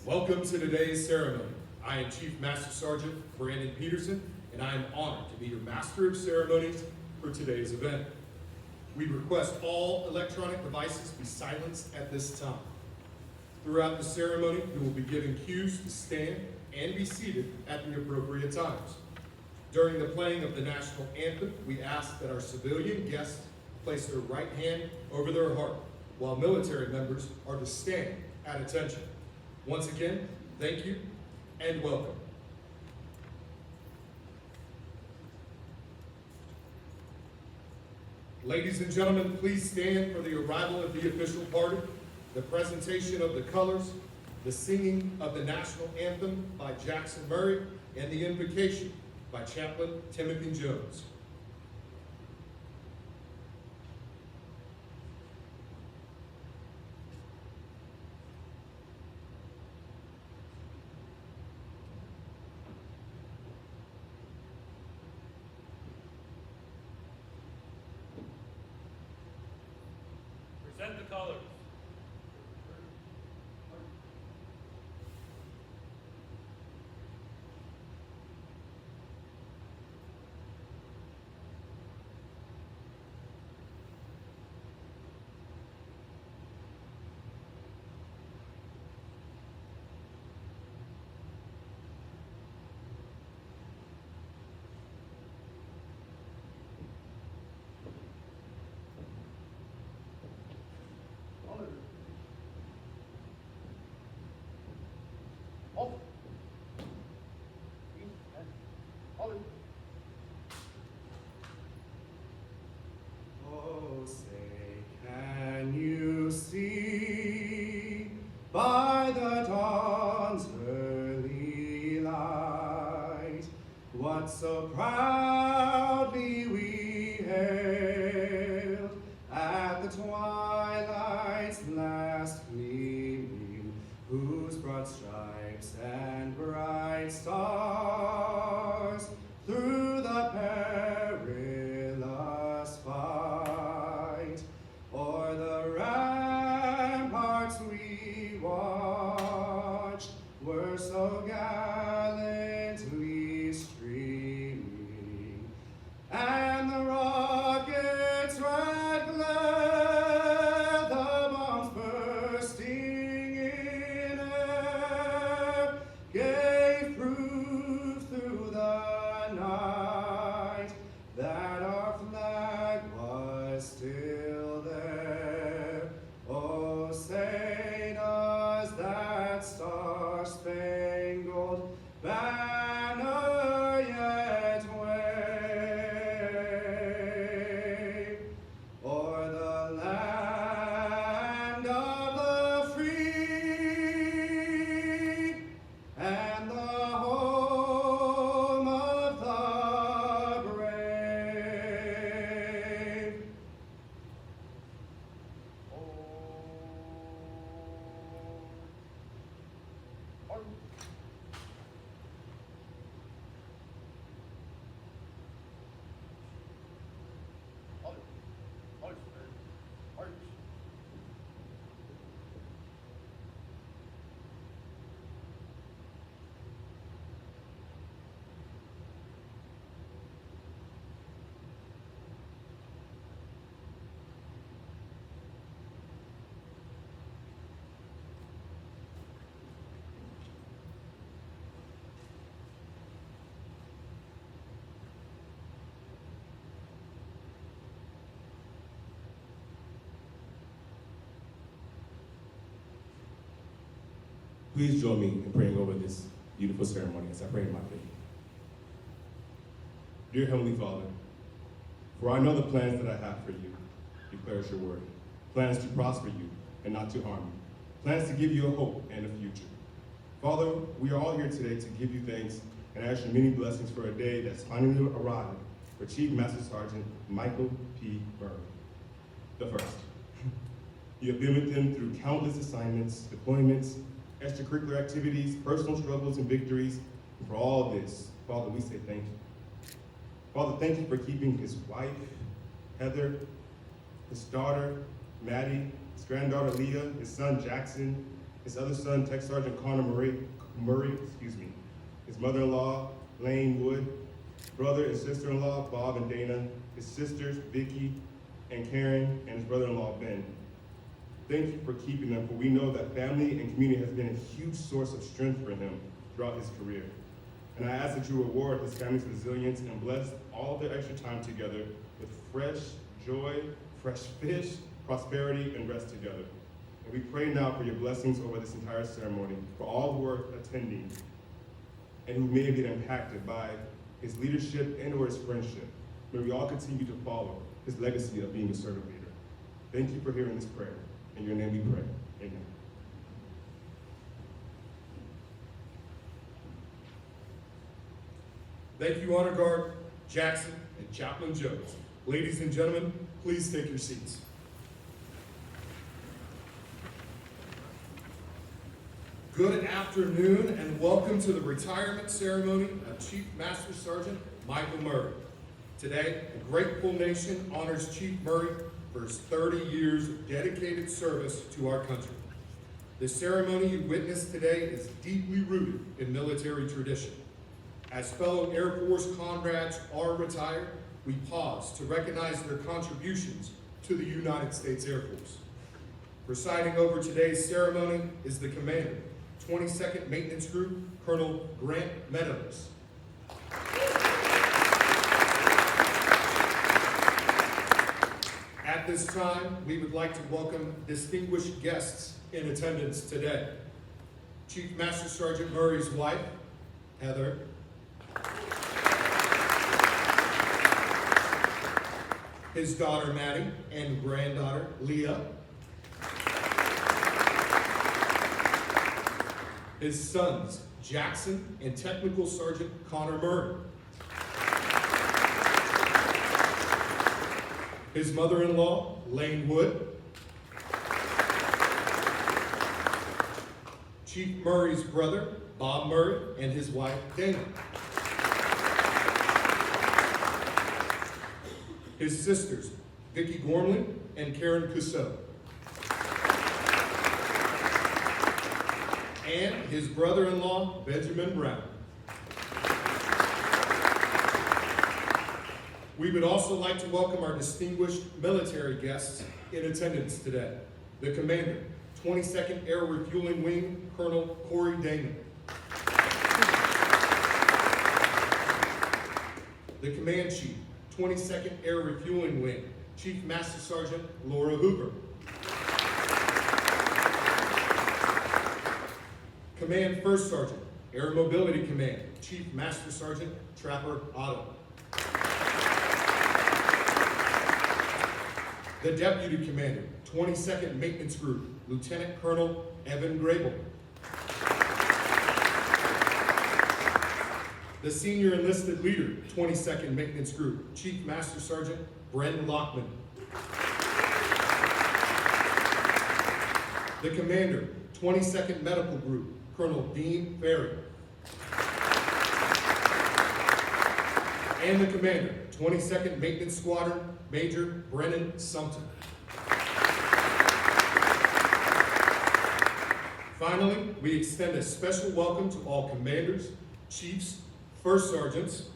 Welcome to today's ceremony. I am Chief Master Sergeant Brandon Peterson, and I am honored to be your Master of Ceremonies for today's event. We request all electronic devices be silenced at this time. Throughout the ceremony, you will be given cues to stand and be seated at the appropriate times. During the playing of the national anthem, we ask that our civilian guests place their right hand over their heart, while military members are to stand at attention. Once again, thank you and welcome. Ladies and gentlemen, please stand for the arrival of the official party, the presentation of the colors, the singing of the national anthem by Jackson Murray, and the invocation by Chaplain Timothy Jones. Present the colors. Oh, say, can you see by the dawn's early light what so proudly we hailed at the twilight's last gleaming, whose broad stripes and bright stars through the perilous fight o'er the ramparts we watched were so gallantly streaming, and the rockets' red glare, the bombs bursting in air, gave proof through the night that our flag was still there. Oh, say does that star-spangled banner yet wave o'er the land of the free and the home of the brave? Please join me in praying over this beautiful ceremony as I pray in my faith. Dear Heavenly Father, for I know the plans that I have for you, declares your word. Plans to prosper you and not to harm you. Plans to give you a hope and a future. Father, we are all here today to give you thanks and ask your many blessings for a day that's finally arrived for Chief Master Sergeant Michael P. Murray, the first. You have been with him through countless assignments, deployments, extracurricular activities, personal struggles and victories. And for all this, Father, we say thank you. Father, thank you for keeping his wife, Heather, his daughter, Maddie, his granddaughter, Leah, his son, Jackson, his other son, Tech Sergeant Connor Murray, his mother-in-law, Lane Wood, brother and sister-in-law, Bob and Dana, his sisters, Vicky and Karen, and his brother-in-law, Ben. Thank you for keeping them, for we know that family and community has been a huge source of strength for him throughout his career. And I ask that you reward his family's resilience and bless all their extra time together with fresh joy, fresh fish, prosperity, and rest together. And we pray now for your blessings over this entire ceremony, for all who are attending and who may have been impacted by his leadership and or his friendship. May we all continue to follow his legacy of being a servant leader. Thank you for hearing this prayer. In your name we pray. Amen. Thank you, Honor Guard Jackson and Chaplain Jones. Ladies and gentlemen, please take your seats. Good afternoon and welcome to the retirement ceremony of Chief Master Sergeant Michael Murray. Today, a grateful nation honors Chief Murray for his 30 years of dedicated service to our country. The ceremony you witnessed today is deeply rooted in military tradition. As fellow Air Force comrades are retired, we pause to recognize their contributions to the United States Air Force. Presiding over today's ceremony is the commander, 22nd Maintenance Group, Colonel Grant Meadows. At this time, we would like to welcome distinguished guests in attendance today. Chief Master Sergeant Murray's wife, Heather. His daughter, Maddie, and granddaughter, Leah. His sons, Jackson and Technical Sergeant Connor Murray. His mother-in-law, Lane Wood. Chief Murray's brother, Bob Murray, and his wife, Dana. His sisters, Vicky Gormley and Karen Cousseau. And his brother-in-law, Benjamin Brown. We would also like to welcome our distinguished military guests in attendance today. The commander, 22nd Air Refueling Wing, Colonel Corey Damon. The command chief, 22nd Air Refueling Wing, Chief Master Sergeant Laura Hoover. Command First Sergeant, Air Mobility Command, Chief Master Sergeant Trapper Otto. The Deputy Commander, 22nd Maintenance Group, Lieutenant Colonel Evan Grable. The Senior Enlisted Leader, 22nd Maintenance Group, Chief Master Sergeant Bren Lockman. The Commander, 22nd Medical Group, Colonel Dean Ferry. And the Commander, 22nd Maintenance Squadron, Major Brennan Sumter. Finally, we extend a special welcome to all commanders, chiefs, first sergeants,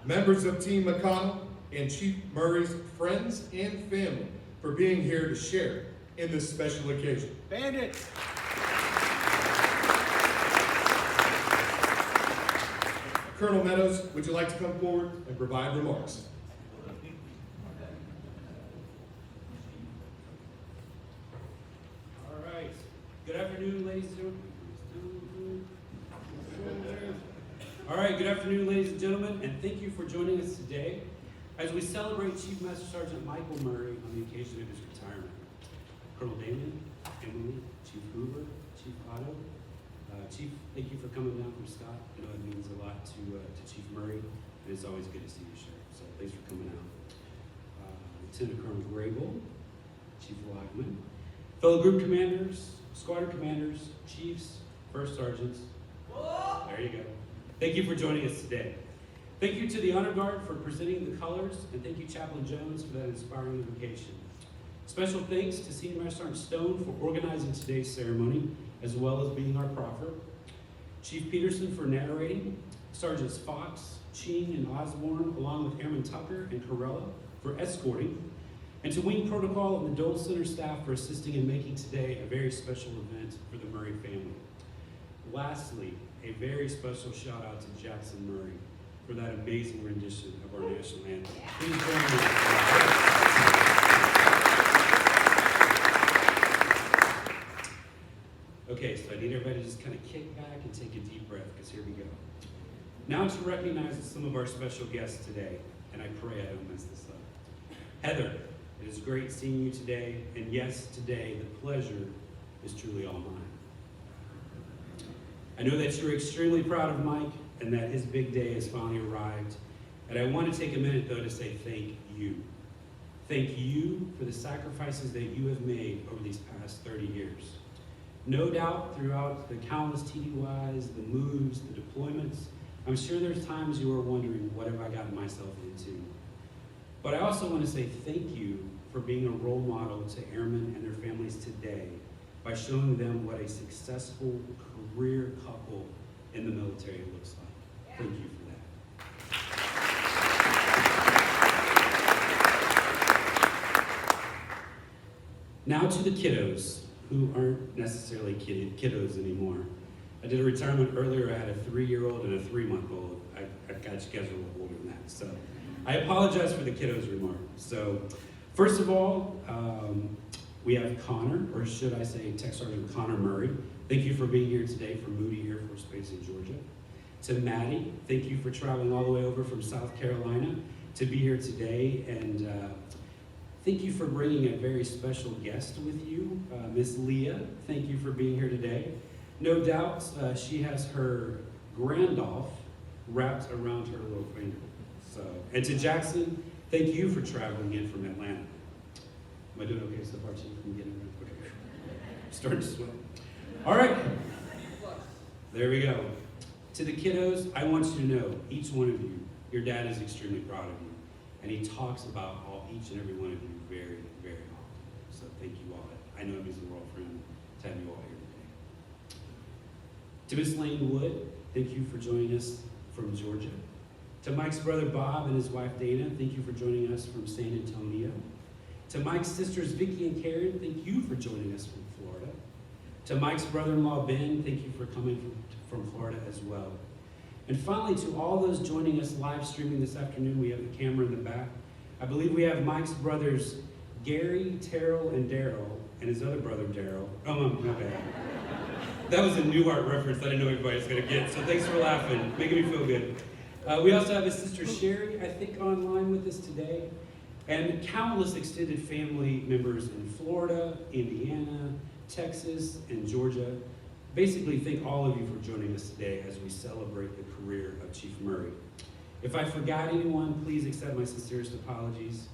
members of Team McConnell, and Chief Murray's friends and family for being here to share in this special occasion. Bandits! Colonel Meadows, would you like to come forward and provide remarks? All right. Good afternoon, ladies and gentlemen. All right, good afternoon, ladies and gentlemen, and thank you for joining us today as we celebrate Chief Master Sergeant Michael Murray on the occasion of his retirement. Colonel Damon, Emily, Chief Hoover, Chief Otto. Chief, thank you for coming down from Scott. I know it means a lot to Chief Murray, and it's always good to see you, Sheriff. So thanks for coming out. Lieutenant Colonel Grable, Chief Lockman, fellow group commanders, squadron commanders, chiefs, first sergeants. There you go. Thank you for joining us today. Thank you to the Honor Guard for presenting the colors, and thank you, Chaplain Jones, for that inspiring invocation. Special thanks to Senior Master Sergeant Stone for organizing today's ceremony, as well as being our proffer. Chief Peterson for narrating, Sergeants Fox, Ching, and Osborne, along with Airman Tucker and Corella for escorting, and to Wing Protocol and the Dole Center staff for assisting in making today a very special event for the Murray family. Lastly, a very special shout out to Jackson Murray for that amazing rendition of our national anthem. Please join me. Okay, so I need everybody to just kind of kick back and take a deep breath, because here we go. Now to recognize some of our special guests today, and I pray I don't mess this up. Heather, it is great seeing you today, and yes, today the pleasure is truly all mine. I know that you're extremely proud of Mike, and that his big day has finally arrived, and I want to take a minute, though, to say thank you. Thank you for the sacrifices that you have made over these past 30 years. No doubt throughout the countless TDYs, the moves, the deployments, I'm sure there's times you are wondering, what have I gotten myself into? But I also want to say thank you for being a role model to airmen and their families today by showing them what a successful career couple in the military looks like. Thank you for that. Now to the kiddos, who aren't necessarily kiddos anymore. I did a retirement earlier. I had a 3-year-old and a 3-month-old. I've got you guys a little older than that. So I apologize for the kiddos remark. So first of all, we have Connor, or should I say Tech Sergeant Connor Murray. Thank you for being here today from Moody Air Force Base in Georgia. To Maddie, thank you for traveling all the way over from South Carolina to be here today. And thank you for bringing a very special guest with you, Miss Leah. Thank you for being here today. No doubt she has her Grandolph wrapped around her little finger. So, and to Jackson, thank you for traveling in from Atlanta. Am I doing okay so far, Chief? I'm getting okay. Starting to sweat. All right. There we go. To the kiddos, I want you to know, each one of you, your dad is extremely proud of you. And he talks about each and every one of you very, very often. So thank you all. I know it means the world for him to have you all here today. To Miss Lane Wood, thank you for joining us from Georgia. To Mike's brother Bob and his wife Dana, thank you for joining us from San Antonio. To Mike's sisters Vicky and Karen, thank you for joining us from Florida. To Mike's brother-in-law Ben, thank you for coming from Florida as well. And finally, to all those joining us live streaming this afternoon, we have the camera in the back. I believe we have Mike's brothers, Gary, Terrell, and Daryl, and his other brother, Daryl. Oh, my bad. That was a new art reference that I know everybody's gonna get, so thanks for laughing, making me feel good. We also have his sister Sherry, I think, online with us today, and countless extended family members in Florida, Indiana, Texas, and Georgia. Basically, thank all of you for joining us today as we celebrate the career of Chief Murray. If I forgot anyone, please accept my sincerest apologies.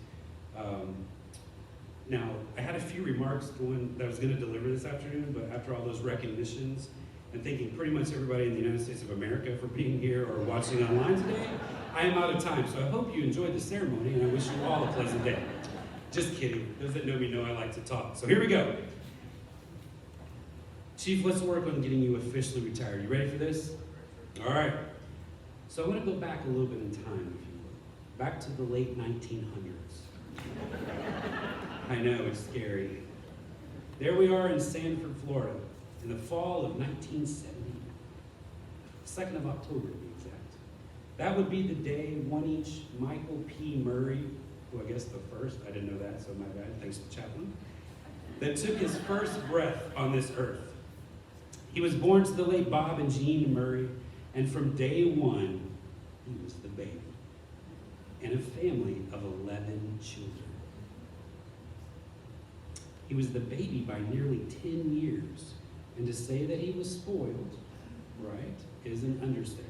Now, I had a few remarks that I was going to deliver this afternoon, but after all those recognitions, and thanking pretty much everybody in the United States of America for being here or watching online today, I am out of time. So I hope you enjoyed the ceremony, and I wish you all a pleasant day. Just kidding. Those that know me know I like to talk. So here we go. Chief, let's work on getting you officially retired. You ready for this? All right. So I want to go back a little bit in time, if you will. Back to the late 1900s. I know, it's scary. There we are in Sanford, Florida, in the fall of 1970. 2nd of October, to be exact. That would be the day one each Michael P. Murray, who I guess the first, I didn't know that, so my bad, thanks to Chaplain, that took his first breath on this earth. He was born to the late Bob and Jean Murray, and from day one, he was the baby in a family of 11 children. He was the baby by nearly 10 years, and to say that he was spoiled, right, is an understatement.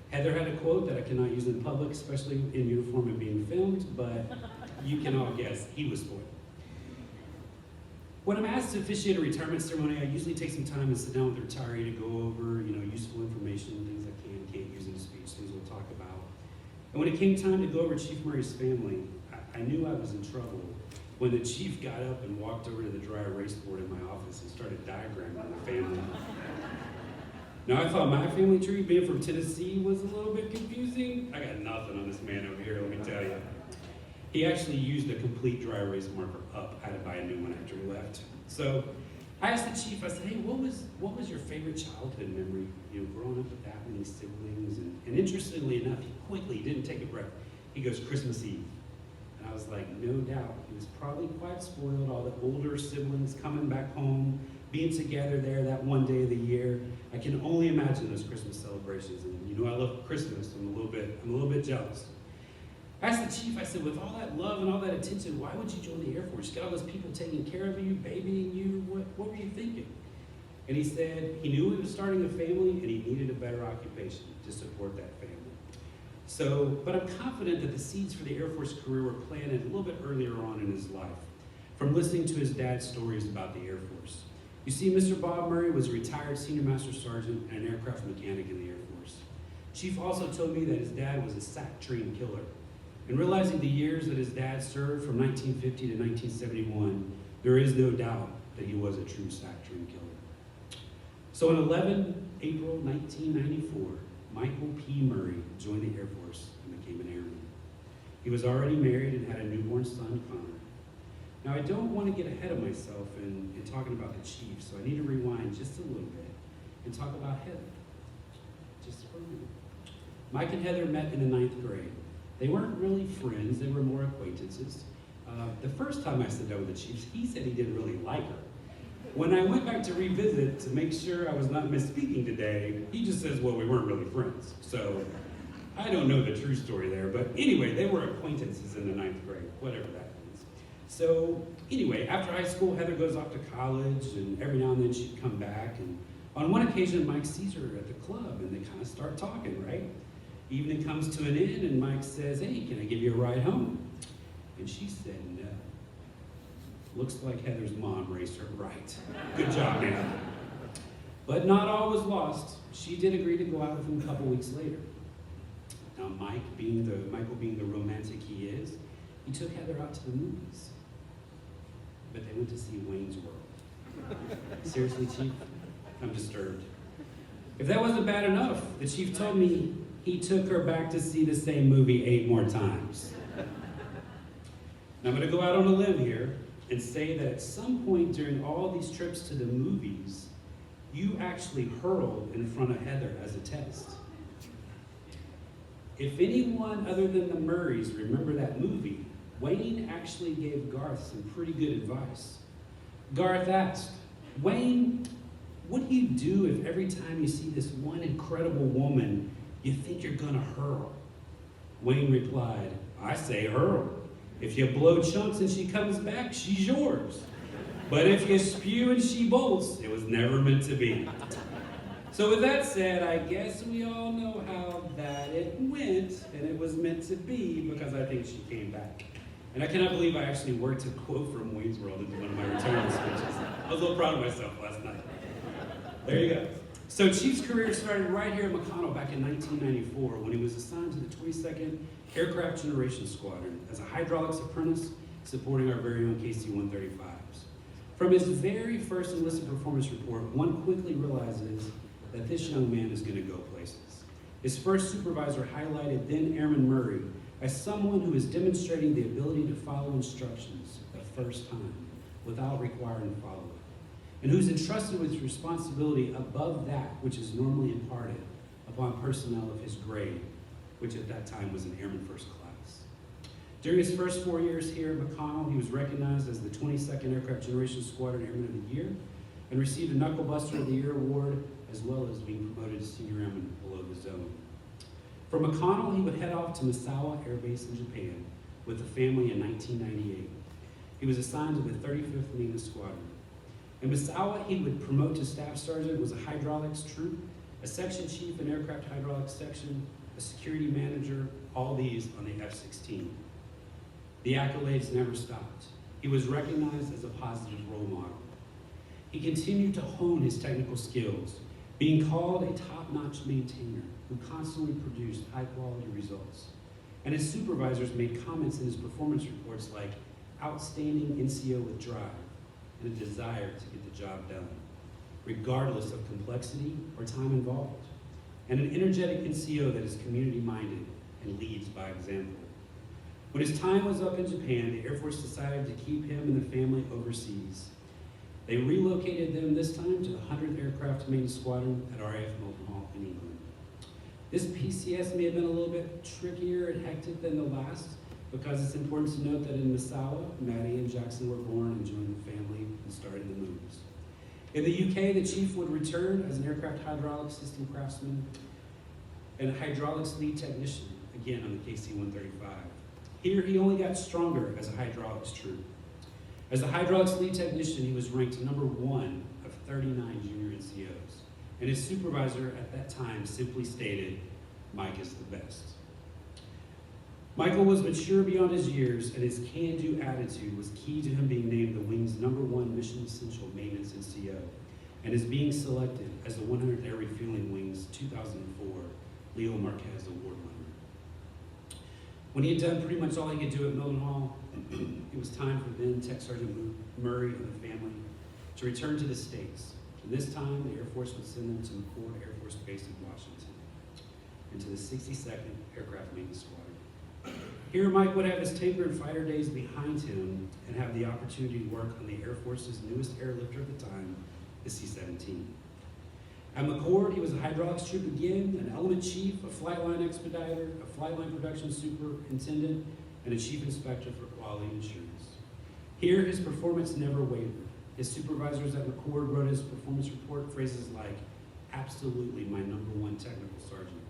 Heather had a quote that I cannot use in public, especially in uniform and being filmed, but you can all guess, he was spoiled. When I'm asked to officiate a retirement ceremony, I usually take some time and sit down with the retiree to go over, useful information, things I can and can't use in a speech, things we'll talk about. And when it came time to go over Chief Murray's family, I knew I was in trouble when the chief got up and walked over to the dry erase board in my office and started diagramming the family. Now, I thought my family tree, being from Tennessee, was a little bit confusing. I got nothing on this man over here, let me tell you. He actually used a complete dry erase marker up. I had to buy a new one after he left. So I asked the chief, I said, hey, what was your favorite childhood memory, growing up with that many siblings? And interestingly enough, he quickly didn't take a breath. He goes, Christmas Eve. And I was like, no doubt. He was probably quite spoiled, all the older siblings coming back home, being together there that one day of the year. I can only imagine those Christmas celebrations. And I love Christmas. I'm a little bit jealous. I asked the chief, I said, with all that love and all that attention, why would you join the Air Force? You got all those people taking care of you, babying you. What were you thinking? And he said he knew he was starting a family and he needed a better occupation to support that family. But I'm confident that the seeds for the Air Force career were planted a little bit earlier on in his life, from listening to his dad's stories about the Air Force. You see, Mr. Bob Murray was a retired senior master sergeant and an aircraft mechanic in the Air Force. Chief also told me that his dad was a SAC trained killer. And realizing the years that his dad served from 1950 to 1971, there is no doubt that he was a true SAC trained killer. So on 11 April 1994, Michael P. Murray joined the Air Force and became an airman. He was already married and had a newborn son, Connor. Now, I don't want to get ahead of myself in talking about the chief, so I need to rewind just a little bit and talk about Heather, just for a minute. Mike and Heather met in the 9th grade. They weren't really friends, they were more acquaintances. The first time I sat down with the chief, he said he didn't really like her. When I went back to revisit to make sure I was not misspeaking today, he just says, well, we weren't really friends. So I don't know the true story there, but anyway, they were acquaintances in the 9th grade, whatever that means. So anyway, after high school, Heather goes off to college, and every now and then she'd come back. And on one occasion, Mike sees her at the club, and they kind of start talking, right? Evening comes to an end, and Mike says, hey, can I give you a ride home? And she said no. Looks like Heather's mom raised her right. Good job, man. But not all was lost. She did agree to go out with him a couple weeks later. Now, Michael being the romantic he is, he took Heather out to the movies. But they went to see Wayne's World. Seriously, Chief? I'm disturbed. If that wasn't bad enough, the chief told me he took her back to see the same movie 8 more times. Now, I'm going to go out on a limb here and say that at some point during all these trips to the movies, you actually hurled in front of Heather as a test. If anyone other than the Murrays remember that movie, Wayne actually gave Garth some pretty good advice. Garth asked, Wayne, what do you do if every time you see this one incredible woman, you think you're gonna hurl? Wayne replied, I say hurl. If you blow chunks and she comes back, she's yours. But if you spew and she bolts, it was never meant to be. So with that said, I guess we all know how that it went, and it was meant to be because I think she came back. And I cannot believe I actually worked a quote from Wayne's World into one of my retirement speeches. I was a little proud of myself last night. There you go. So Chief's career started right here at McConnell back in 1994 when he was assigned to the 22nd Aircraft Generation Squadron as a hydraulics apprentice supporting our very own KC-135s. From his very first enlisted performance report, one quickly realizes that this young man is going to go places. His first supervisor highlighted then Airman Murray as someone who is demonstrating the ability to follow instructions the first time without requiring follow-up, and who's entrusted with responsibility above that which is normally imparted upon personnel of his grade, which at that time was an Airman First Class. During his first 4 years here at McConnell, he was recognized as the 22nd Aircraft Generation Squadron Airman of the Year and received a Knuckle Buster of the Year award, as well as being promoted to Senior Airman below the zone. From McConnell, he would head off to Misawa Air Base in Japan with the family in 1998. He was assigned to the 35th Navy Squadron. In Misawa, he would promote to Staff Sergeant, was a hydraulics troop, a section chief in aircraft hydraulics section, a security manager, all these on the F-16. The accolades never stopped. He was recognized as a positive role model. He continued to hone his technical skills, being called a top-notch maintainer who constantly produced high-quality results. And his supervisors made comments in his performance reports like, outstanding NCO with drive and a desire to get the job done, regardless of complexity or time involved, and an energetic NCO that is community-minded and leads by example. When his time was up in Japan, the Air Force decided to keep him and the family overseas. They relocated them this time to the 100th Aircraft Maintenance Squadron at RAF Milton Hall in England. This PCS may have been a little bit trickier and hectic than the last, because it's important to note that in Misawa, Maddie and Jackson were born and joined the family and started the moves. In the UK, the chief would return as an aircraft hydraulic system craftsman and hydraulics lead technician, again on the KC-135. Here, he only got stronger as a hydraulics troop. As a hydraulics lead technician, he was ranked number 1 of 39 junior NCOs, and his supervisor at that time simply stated, "Mike is the best." Michael was mature beyond his years, and his can-do attitude was key to him being named the Wing's #1 Mission Essential Maintenance NCO, and is being selected as the 100th Air Refueling Wing's 2004 Leo Marquez Award winner. When he had done pretty much all he could do at Milton Hall, it was time for then Tech Sergeant Murray and the family to return to the States. And this time, the Air Force would send them to McChord Air Force Base in Washington, and to the 62nd Aircraft Maintenance Squadron. Here, Mike would have his tanker and fighter days behind him and have the opportunity to work on the Air Force's newest airlifter at the time, the C-17. At McChord, he was a hydraulics troop again, an element chief, a flight line expediter, a flight line production superintendent, and a chief inspector for quality assurance. Here, his performance never wavered. His supervisors at McChord wrote his performance report phrases like, "Absolutely my #1 technical sergeant."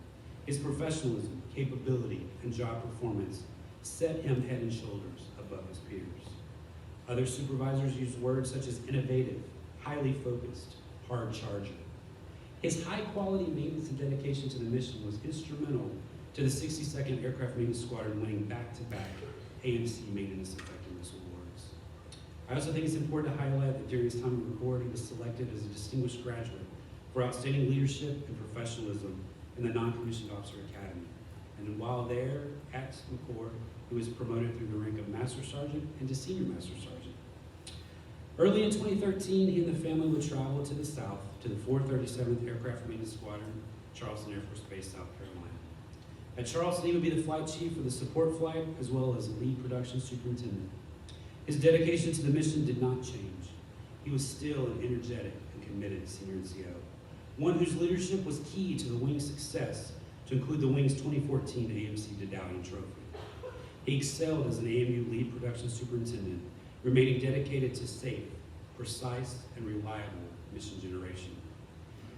His professionalism, capability, and job performance set him head and shoulders above his peers. Other supervisors used words such as innovative, highly focused, hard charger. His high-quality maintenance and dedication to the mission was instrumental to the 62nd Aircraft Maintenance Squadron winning back-to-back AMC Maintenance Effectiveness Awards. I also think it's important to highlight that during his time at McChord, he was selected as a distinguished graduate for outstanding leadership and professionalism in the Non-Commissioned Officer Academy. And while there at McChord, he was promoted through the rank of Master Sergeant and to Senior Master Sergeant. Early in 2013, he and the family would travel to the south to the 437th Aircraft Maintenance Squadron, Charleston Air Force Base, South Carolina. At Charleston, he would be the flight chief for the support flight as well as lead production superintendent. His dedication to the mission did not change. He was still an energetic and committed senior NCO, one whose leadership was key to the Wing's success, to include the Wing's 2014 AMC Dedallion Trophy. He excelled as an AMU lead production superintendent, remaining dedicated to safe, precise, and reliable mission generation.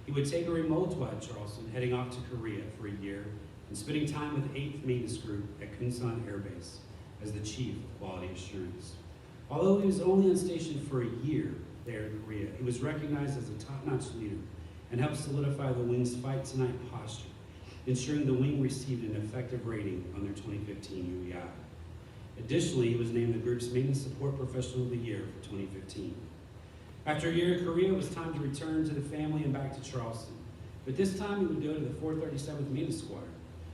He would take a remote while at Charleston, heading off to Korea for a year, and spending time with 8th Maintenance Group at Kunsan Air Base as the Chief of Quality Assurance. Although he was only on station for a year there in Korea, he was recognized as a top-notch leader and helped solidify the Wing's Fight Tonight posture, ensuring the Wing received an effective rating on their 2015 UEI. Additionally, he was named the group's Maintenance Support Professional of the Year for 2015. After a year in Korea, it was time to return to the family and back to Charleston. But this time he would go to the 437th Maintenance Squadron,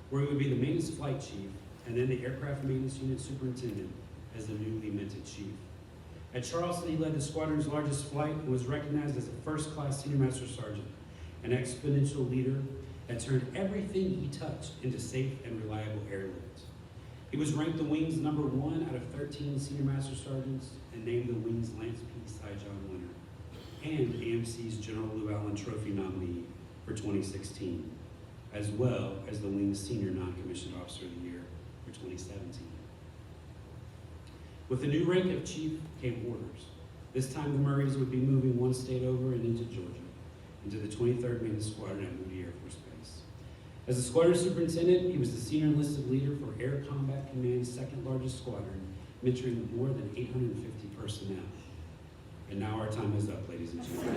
where he would be the maintenance flight chief and then the aircraft maintenance unit superintendent as the newly minted chief. At Charleston, he led the squadron's largest flight and was recognized as a first-class senior master sergeant, an exponential leader that turned everything he touched into safe and reliable airlift. He was ranked the Wing's #1 out of 13 senior master sergeants and named the Wing's Lance P. Saigon winner and AMC's General Lou Allen Trophy nominee for 2016, as well as the Wing's Senior Non-Commissioned Officer of the Year for 2017. With the new rank of chief came orders. This time the Murrays would be moving one state over and into Georgia, into the 23rd Maintenance Squadron at Moody Air Force Base. As the squadron superintendent, he was the senior enlisted leader for Air Combat Command's second largest squadron, mentoring more than 850 personnel. And now our time is up, ladies and gentlemen.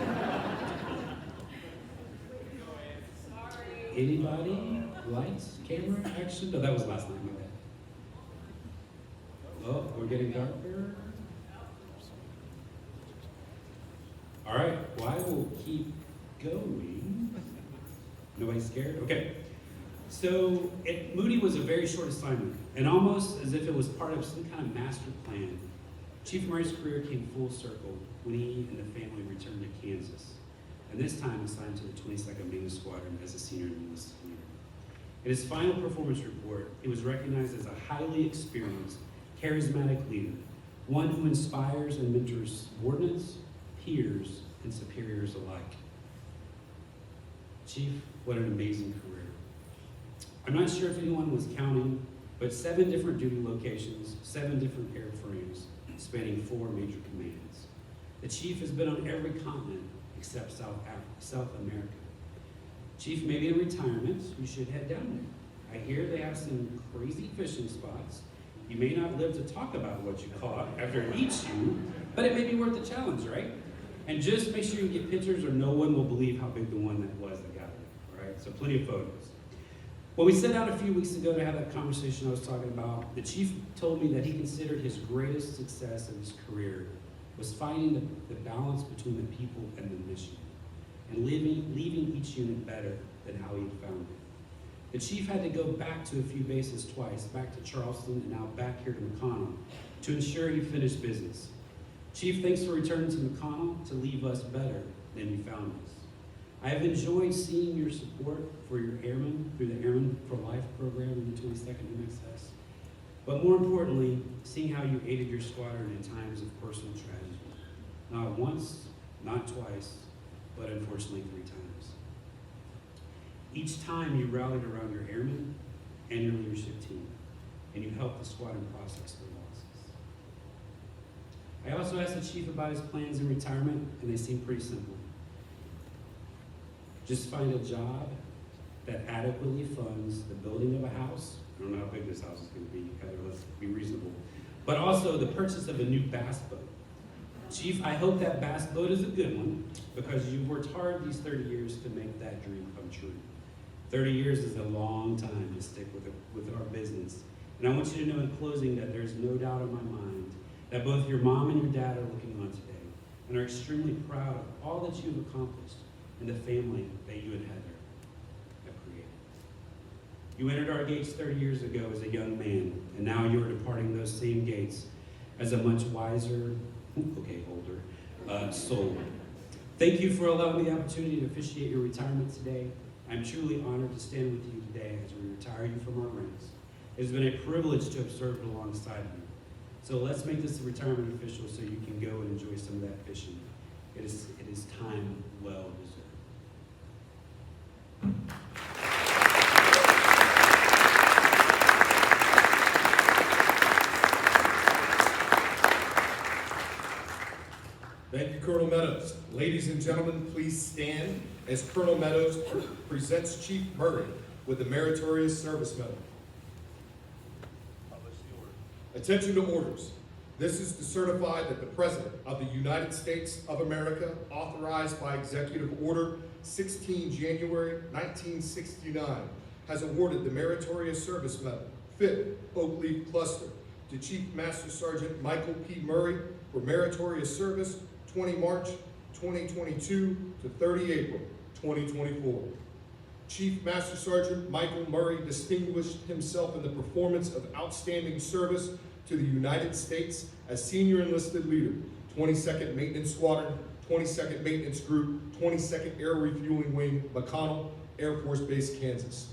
Anybody? Lights, camera, action? No, that was last night, my bad. Oh, we're getting darker. All right, well, I will keep going. Nobody scared? Okay. So at Moody was a very short assignment, and almost as if it was part of some kind of master plan, Chief Murray's career came full circle when he and the family returned to Kansas, and this time assigned to the 22nd Maintenance Squadron as a senior enlisted leader. In his final performance report, he was recognized as a highly experienced, charismatic leader, one who inspires and mentors subordinates, peers, and superiors alike. Chief, what an amazing career. I'm not sure if anyone was counting, but 7 different duty locations, 7 different airframes, spanning 4 major commands. The Chief has been on every continent except South America. Chief, maybe in retirement, you should head down there. I hear they have some crazy fishing spots. You may not live to talk about what you caught after it eats you, but it may be worth the challenge, right? And just make sure you get pictures or no one will believe how big the one that was that got it, all right? So plenty of photos. Well, we set out a few weeks ago to have that conversation I was talking about. The Chief told me that he considered his greatest success in his career was finding the balance between the people and the mission, and leaving each unit better than how he had found it. The Chief had to go back to a few bases twice, back to Charleston and now back here to McConnell, to ensure he finished business. Chief, thanks for returning to McConnell to leave us better than you found us. I have enjoyed seeing your support for your airmen through the Airmen for Life program in the 22nd MXS, but more importantly, seeing how you aided your squadron in times of personal tragedy. Not once, not twice, but unfortunately 3 times. Each time you rallied around your airmen and your leadership team, and you helped the squadron process their losses. I also asked the Chief about his plans in retirement, and they seem pretty simple. Just find a job that adequately funds the building of a house. I don't know how big this house is going to be, Heather, let's be reasonable. But also the purchase of a new bass boat. Chief, I hope that bass boat is a good one, because you've worked hard these 30 years to make that dream come true. 30 years is a long time to stick with our business. And I want you to know in closing that there's no doubt in my mind that both your mom and your dad are looking on today and are extremely proud of all that you've accomplished and the family that you and Heather have created. You entered our gates 30 years ago as a young man, and now you are departing those same gates as a much wiser, older soul. Thank you for allowing me the opportunity to officiate your retirement today. I'm truly honored to stand with you today as we retire you from our ranks. It has been a privilege to have served alongside you. So let's make this a retirement official so you can go and enjoy some of that fishing. It is time well deserved. Thank you, Colonel Meadows. Ladies and gentlemen, please stand as Colonel Meadows presents Chief Murray with the Meritorious Service Medal. Publish the order. Attention to orders. This is to certify that the President of the United States of America, authorized by Executive Order 16 January 1969, has awarded the Meritorious Service Medal, 5th Oak Leaf Cluster, to Chief Master Sergeant Michael P. Murray for meritorious service 20 March 2022 to 30 April 2024. Chief Master Sergeant Michael Murray distinguished himself in the performance of outstanding service to the United States as Senior Enlisted Leader, 22nd Maintenance Squadron, 22nd Maintenance Group, 22nd Air Refueling Wing, McConnell Air Force Base, Kansas.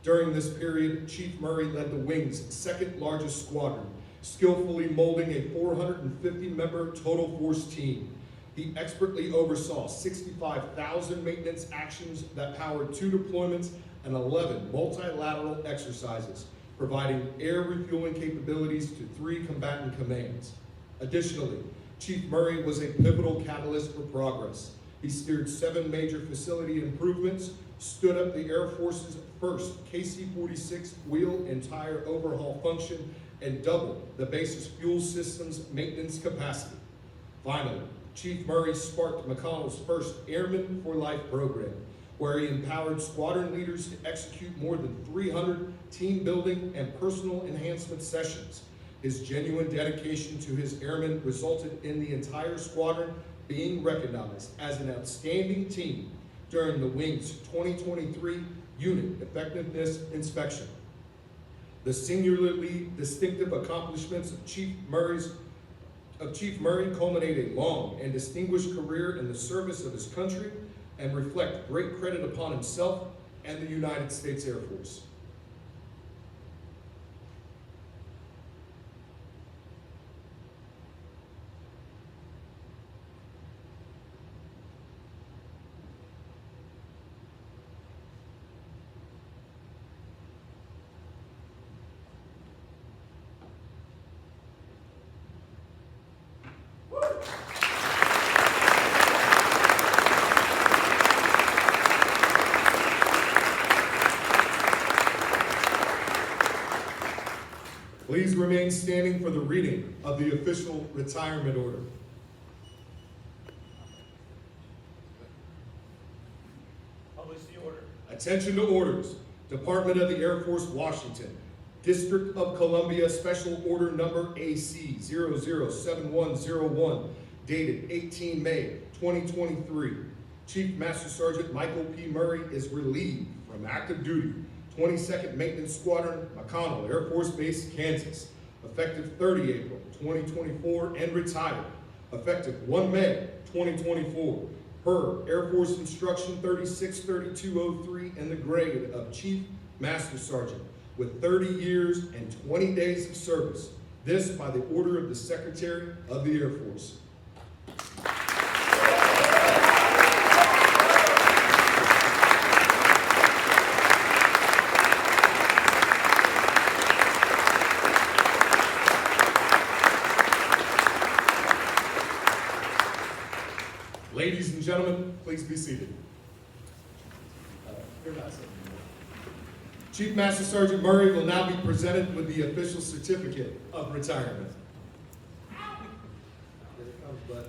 During this period, Chief Murray led the wing's 2nd largest squadron, skillfully molding a 450-member total force team. He expertly oversaw 65,000 maintenance actions that powered 2 deployments and 11 multilateral exercises, providing air refueling capabilities to 3 combatant commands. Additionally, Chief Murray was a pivotal catalyst for progress. He steered 7 major facility improvements, stood up the Air Force's first KC-46 wheel and tire overhaul function, and doubled the base's fuel systems maintenance capacity. Finally, Chief Murray sparked McConnell's first Airmen for Life program, where he empowered squadron leaders to execute more than 300 team building and personal enhancement sessions. His genuine dedication to his airmen resulted in the entire squadron being recognized as an outstanding team during the Wing's 2023 Unit Effectiveness Inspection. The singularly distinctive accomplishments of Chief Murray's of Chief Murray culminate a long and distinguished career in the service of his country and reflect great credit upon himself and the United States Air Force. Please remain standing for the reading of the official retirement order. Publish the order. Attention to orders. Department of the Air Force, Washington. District of Columbia Special Order Number AC 007101, dated 18 May 2023. Chief Master Sergeant Michael P. Murray is relieved from active duty, 22nd Maintenance Squadron, McConnell Air Force Base, Kansas, effective 30 April 2024, and retired, effective 1 May 2024, per Air Force Instruction 363203 in the grade of Chief Master Sergeant, with 30 years and 20 days of service. This by the order of the Secretary of the Air Force. Ladies and gentlemen, please be seated. Chief Master Sergeant Murray will now be presented with the official certificate of retirement. Here it comes, bud.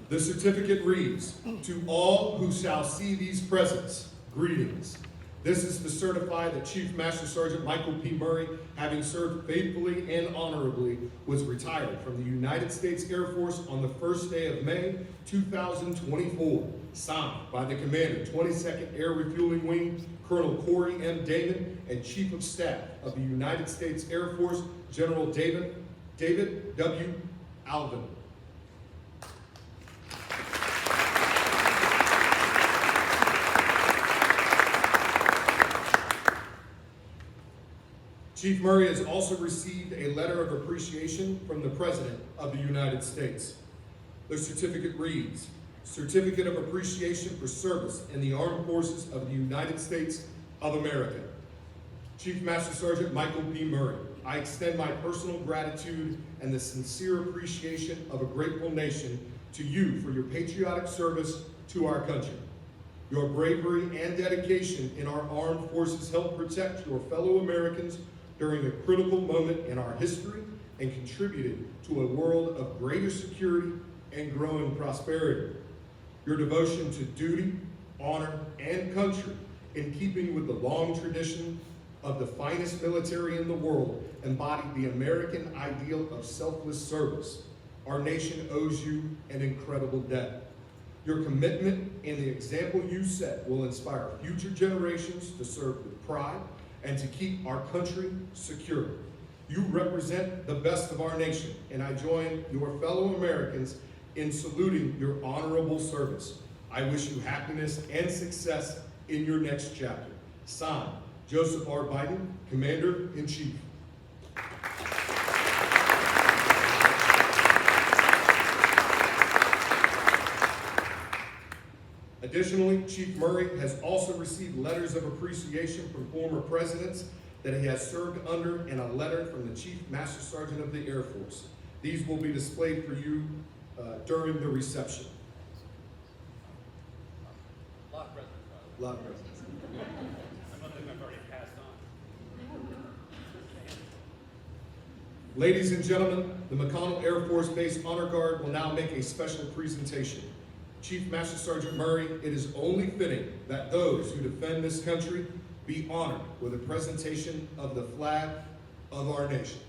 The certificate reads, "To all who shall see these presents, greetings. This is to certify that Chief Master Sergeant Michael P. Murray, having served faithfully and honorably, was retired from the United States Air Force on the 1st day of May 2024. Signed by the Commander, 22nd Air Refueling Wing, Colonel Corey M. Damon, and Chief of Staff of the United States Air Force, General David W. Alvin." Chief Murray has also received a letter of appreciation from the President of the United States. The certificate reads, "Certificate of Appreciation for Service in the Armed Forces of the United States of America. Chief Master Sergeant Michael P. Murray, I extend my personal gratitude and the sincere appreciation of a grateful nation to you for your patriotic service to our country. Your bravery and dedication in our armed forces helped protect your fellow Americans during a critical moment in our history and contributed to a world of greater security and growing prosperity. Your devotion to duty, honor, and country, in keeping with the long tradition of the finest military in the world, embodied the American ideal of selfless service. Our nation owes you an incredible debt. Your commitment and the example you set will inspire future generations to serve with pride and to keep our country secure. You represent the best of our nation, and I join your fellow Americans in saluting your honorable service. I wish you happiness and success in your next chapter." Signed, Joseph R. Biden, Commander-in-Chief. Additionally, Chief Murray has also received letters of appreciation from former presidents that he has served under and a letter from the Chief Master Sergeant of the Air Force. These will be displayed for you during the reception. A lot of presidents, by the way. A lot of presidents. Some of them have already passed on. Ladies and gentlemen, the McConnell Air Force Base Honor Guard will now make a special presentation. Chief Master Sergeant Murray, it is only fitting that those who defend this country be honored with a presentation of the flag of our nation.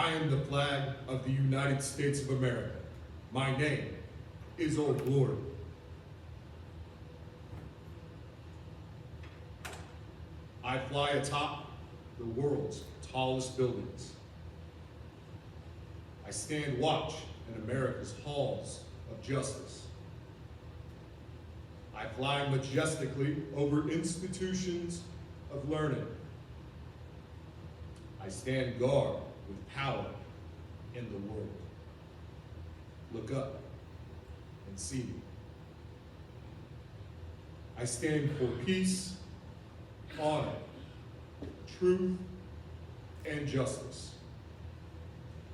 I am the flag of the United States of America. My name is Old Glory. I fly atop the world's tallest buildings. I stand watch in America's halls of justice. I fly majestically over institutions of learning. I stand guard with power in the world. Look up and see me. I stand for peace, honor, truth, and justice.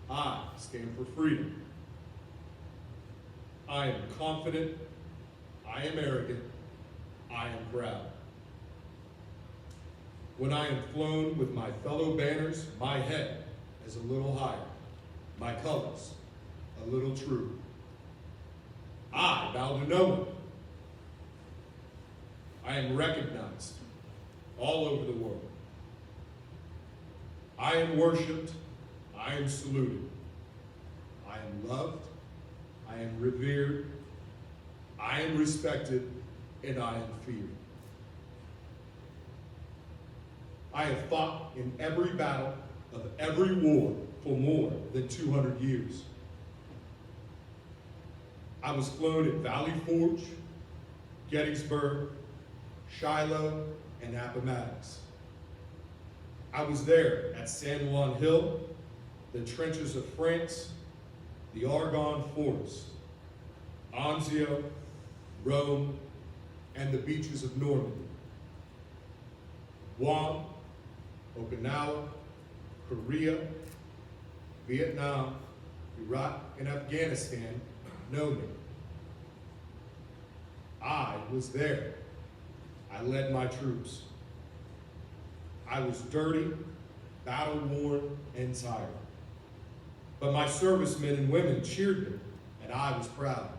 I stand for freedom. I am confident. I am arrogant. I am proud. When I am flown with my fellow banners, my head is a little higher, my colors a little truer. I bow to no one. I am recognized all over the world. I am worshiped. I am saluted. I am loved. I am revered. I am respected, and I am feared. I have fought in every battle of every war for more than 200 years. I was flown at Valley Forge, Gettysburg, Shiloh, and Appomattox. I was there at San Juan Hill, the trenches of France, the Argonne Forest, Anzio, Rome, and the beaches of Normandy. Guam, Okinawa, Korea, Vietnam, Iraq, and Afghanistan know me. I was there. I led my troops. I was dirty, battle-worn, and tired. But my servicemen and women cheered me, and I was proud.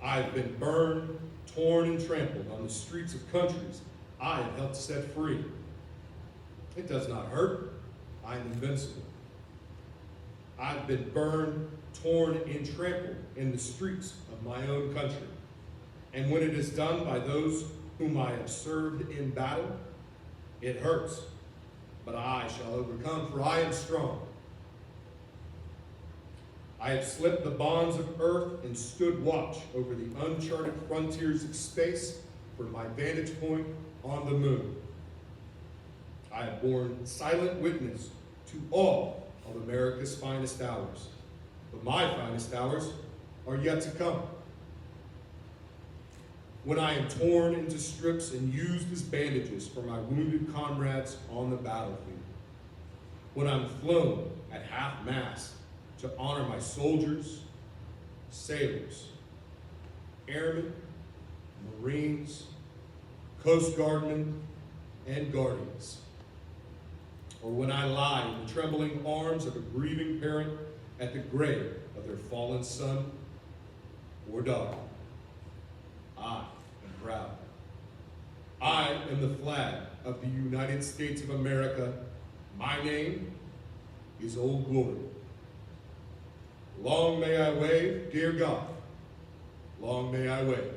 I've been burned, torn, and trampled on the streets of countries I have helped set free. It does not hurt. I am invincible. I've been burned, torn, and trampled in the streets of my own country. And when it is done by those whom I have served in battle, it hurts, but I shall overcome, for I am strong. I have slipped the bonds of earth and stood watch over the uncharted frontiers of space from my vantage point on the moon. I have borne silent witness to all of America's finest hours, but my finest hours are yet to come. When I am torn into strips and used as bandages for my wounded comrades on the battlefield. When I'm flown at half-mast to honor my soldiers, sailors, airmen, Marines, Coast Guardmen, and Guardians. Or when I lie in the trembling arms of a grieving parent at the grave of their fallen son or daughter. I am proud. I am the flag of the United States of America. My name is Old Glory. Long may I wave, dear God. Long may I wave.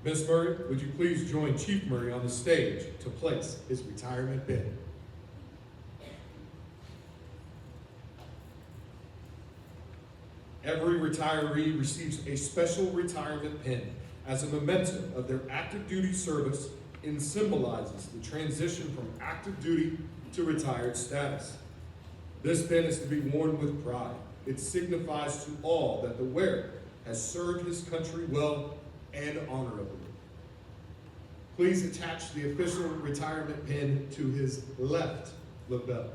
Miss Murray, would you please join Chief Murray on the stage to place his retirement pin? Every retiree receives a special retirement pin as a memento of their active duty service and symbolizes the transition from active duty to retired status. This pin is to be worn with pride. It signifies to all that the wearer has served his country well and honorably. Please attach the official retirement pin to his left lapel.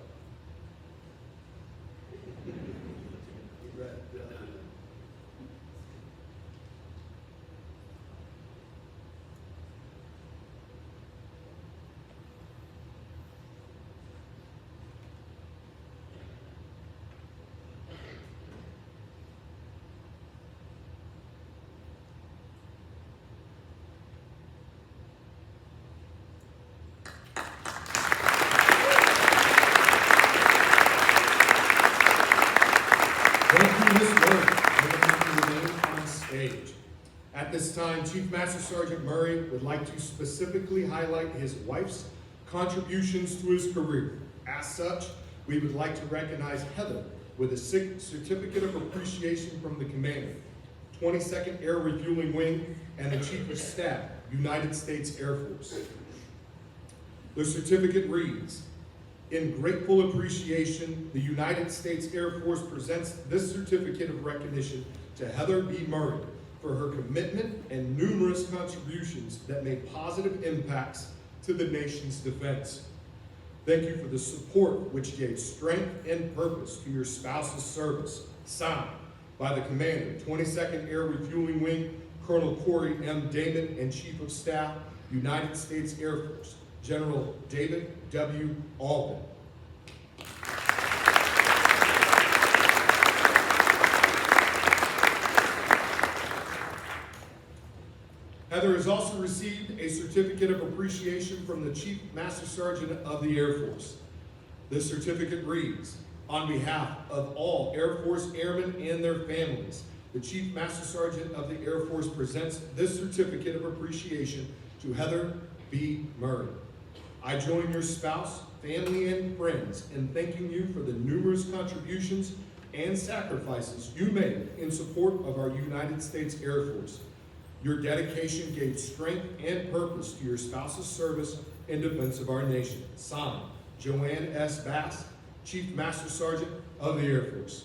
Thank you, Ms. Murray. You may remain on stage. At this time, Chief Master Sergeant Murray would like to specifically highlight his wife's contributions to his career. As such, we would like to recognize Heather with a certificate of appreciation from the commander, 22nd Air Refueling Wing, and the Chief of Staff, United States Air Force. The certificate reads, "In grateful appreciation, the United States Air Force presents this certificate of recognition to Heather B. Murray for her commitment and numerous contributions that made positive impacts to the nation's defense. Thank you for the support which gave strength and purpose to your spouse's service." Signed by the commander, 22nd Air Refueling Wing, Colonel Corey M. Damon, and Chief of Staff, United States Air Force, General David W. Alden. Heather has also received a certificate of appreciation from the Chief Master Sergeant of the Air Force. This certificate reads, "On behalf of all Air Force airmen and their families, the Chief Master Sergeant of the Air Force presents this certificate of appreciation to Heather B. Murray. I join your spouse, family, and friends in thanking you for the numerous contributions and sacrifices you made in support of our United States Air Force. Your dedication gave strength and purpose to your spouse's service in defense of our nation." Signed, Joanne S. Bass, Chief Master Sergeant of the Air Force.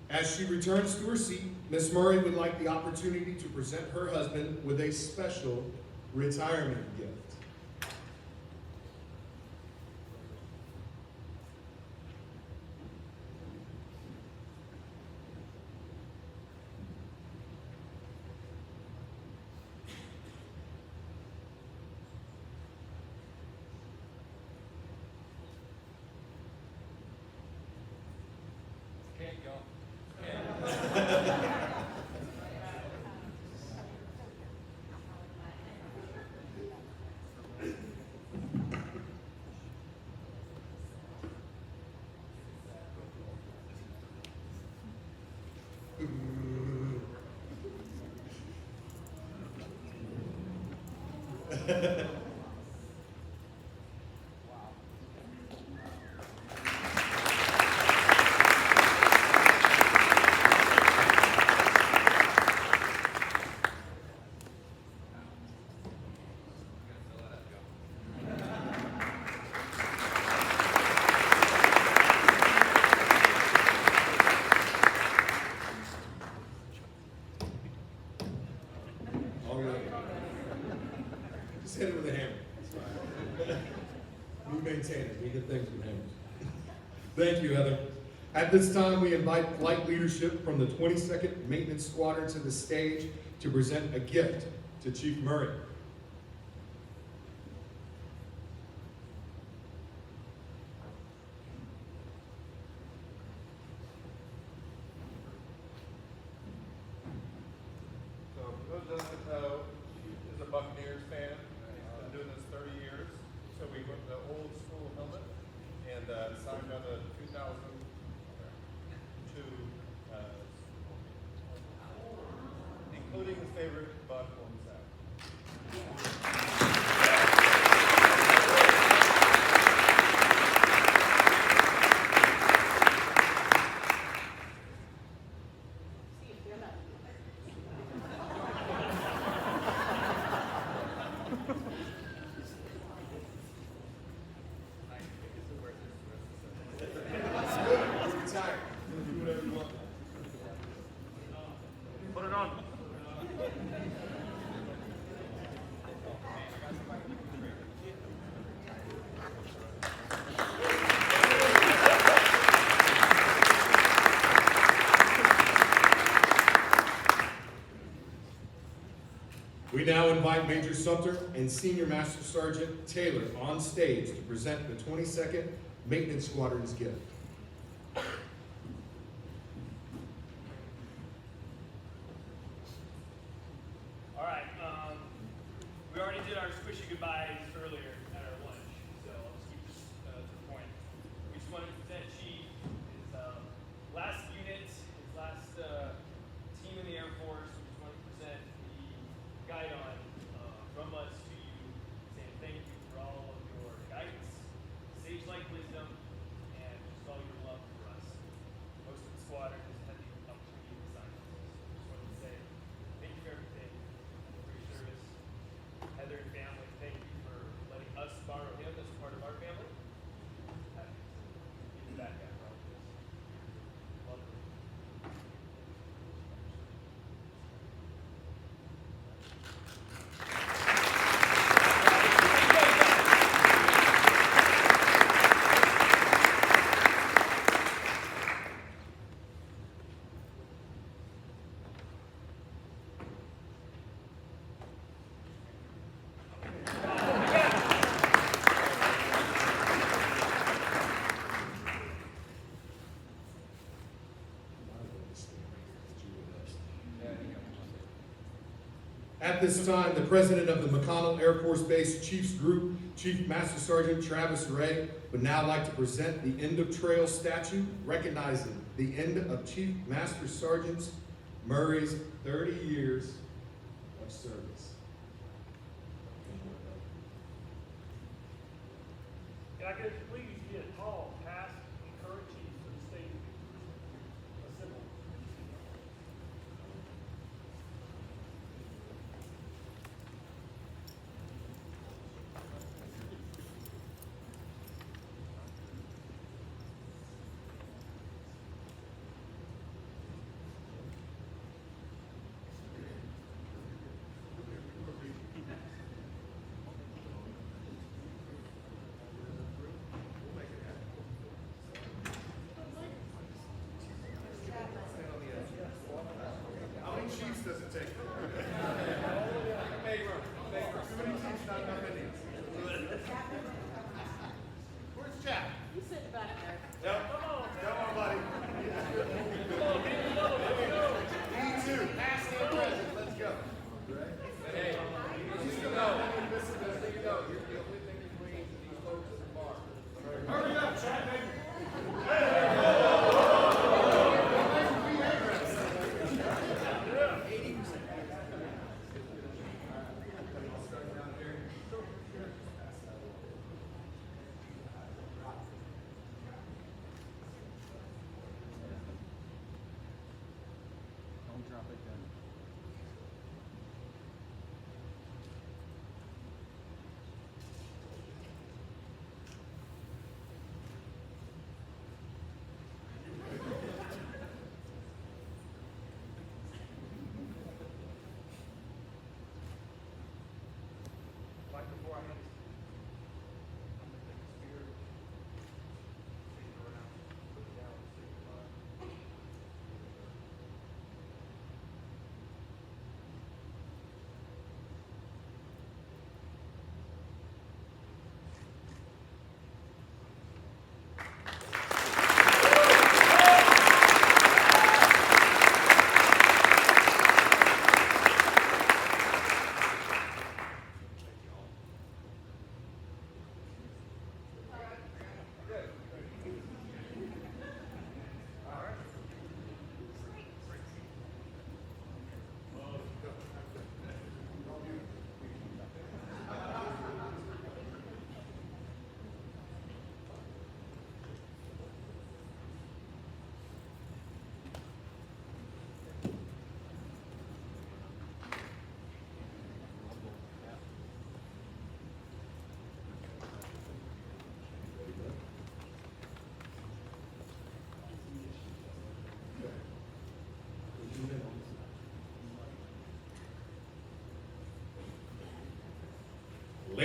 As she returns to her seat, Ms. Murray would like the opportunity to present her husband with a special retirement gift. Can't go. All right. Just hit it with a hammer. We maintain it. We get things with hammers. Thank you, Heather. At this time, we invite flight leadership from the 22nd Maintenance Squadron to the stage to present a gift to Chief Murray. So, if you go just to toe, Buccaneers fan. Been doing this 30 years. So we went the old school helmet and signed on the 2002, including his favorite Bud Holmes out. Put it on. We now invite Major Sumter and Senior Master Sergeant Taylor on stage to present the 22nd Maintenance Squadron's gift. All right. We already did our squishy goodbyes earlier at our lunch, so I'll just keep this to the point. We just wanted to present Chief his last unit, his last team in the Air Force. We just wanted to present the guidon from us to you, saying thank you for all of your guidance, sage-like wisdom, and just all your love for us. Most of the squadron has had the opportunity to sign this. Just wanted to say thank you for everything, for your service. Heather and family, thank you for letting us borrow him as part of our family. Happy to give you back after all of this. Love you. At this time, the President of the McConnell Air Force Base Chiefs Group, Chief Master Sergeant Travis Ray, would now like to present the End of Trail statue, recognizing the end of Chief Master Sergeant Murray's 30 years of service. Can I get please get tall, past, and current chiefs of the state assembled?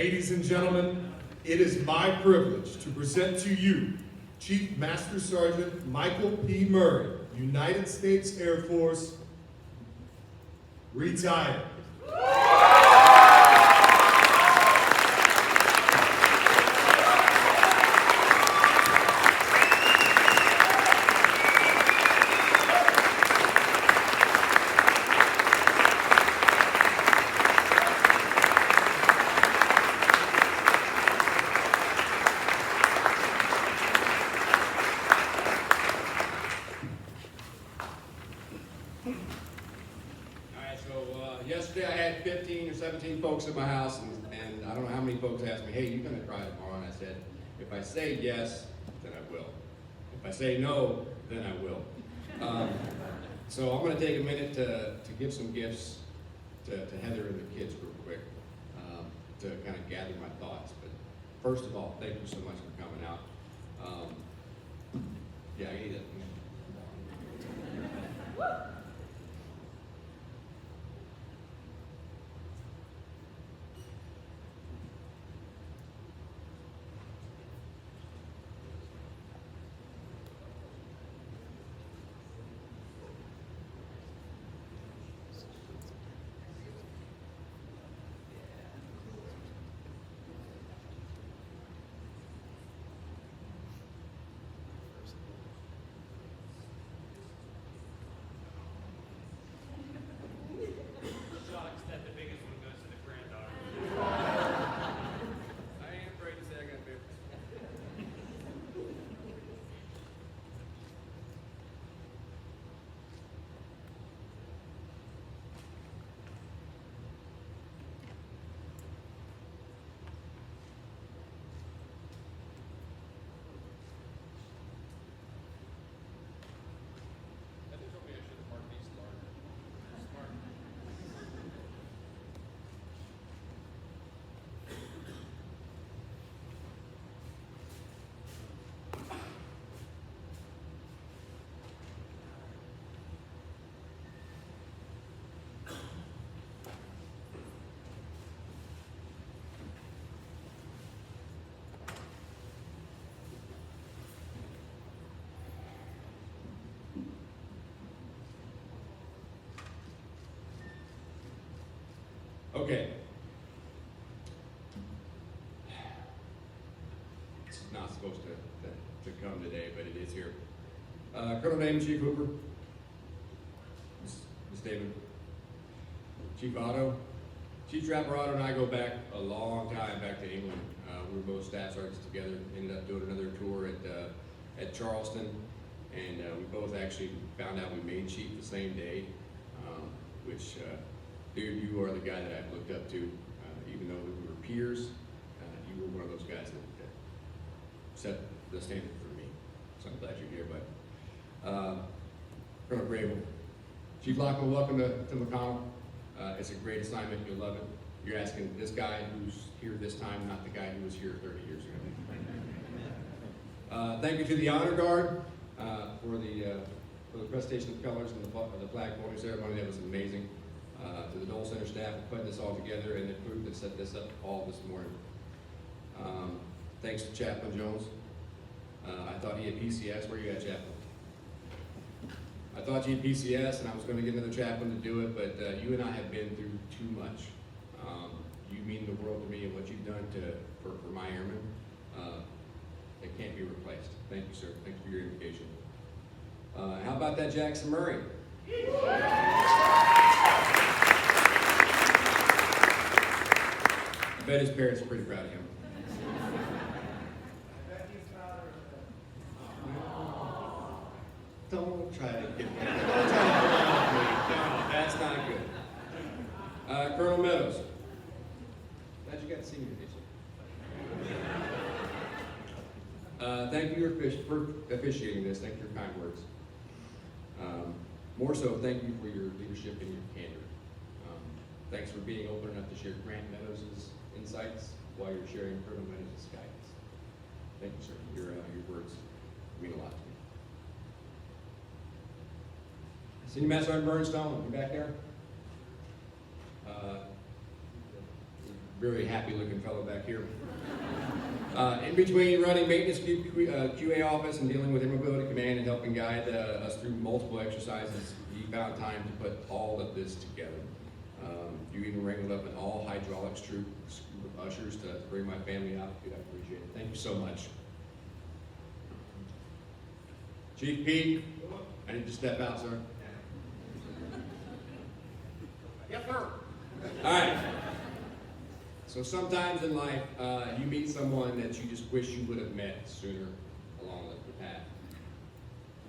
Ladies and gentlemen, it is my privilege to present to you Chief Master Sergeant Michael P. Murray, United States Air Force, retired. All right, so yesterday I had 15 or 17 folks at my house, and I don't know how many folks asked me, hey, you gonna try tomorrow? And I said, if I say yes, then I will. If I say no, then I will. So I'm gonna take a minute to give some gifts to Heather and the kids real quick, to kind of gather my thoughts. But first of all, thank you so much for coming out. Yeah, I need it. Shucks, that the biggest one goes to the granddaughter. I ain't afraid to say I got 50. That just told me I should have marked these larger. Smart. Okay. This is not supposed to come today, but it is here. Colonel Damon, Chief Hoover, Ms. Damon, Chief Otto, Chief Trapper Otto and I go back a long time, back to England. We were both staff sergeants together, ended up doing another tour at Charleston, and we both actually found out we made Chief the same day, which dude, you are the guy that I've looked up to, even though we were peers. You were one of those guys that set the standard for me. So I'm glad you're here, bud. Colonel Grable, Chief Lockwood, welcome to McConnell. It's a great assignment. You'll love it. You're asking this guy who's here this time, not the guy who was here 30 years ago. Thank you to the Honor Guard for the presentation of colors and the flag holding ceremony. That was amazing. To the Dole Center staff for putting this all together, and the crew that set this up all this morning. Thanks to Chaplain Jones. I thought he had PCS. Where you at, Chaplain? I thought you had PCS, and I was going to get another chaplain to do it, but you and I have been through too much. You mean the world to me, and what you've done for my airmen, it can't be replaced. Thank you, sir. Thank you for your invitation. How about that Jackson Murray? I bet his parents are pretty proud of him. Don't try to get me. Don't try to get me. No, that's not good. Colonel Meadows. Glad you got to see me today, sir. Thank you for officiating this. Thank you for your kind words. More so, thank you for your leadership and your candor. Thanks for being open enough to share Grant Meadows' insights while you're sharing Colonel Meadows' guidance. Thank you, sir. Your words mean a lot to me. Senior Master Sergeant Bernstone, you back there? very happy-looking fellow back here. In between running maintenance QA office and dealing with Air Mobility Command and helping guide us through multiple exercises, he found time to put all of this together. You even wrangled up an all hydraulics troop of ushers to bring my family out. Dude, I appreciate it. Thank you so much. Chief Pete, I need to step out, sir. Yes, sir. All right. So sometimes in life, you meet someone that you just wish you would have met sooner along the path.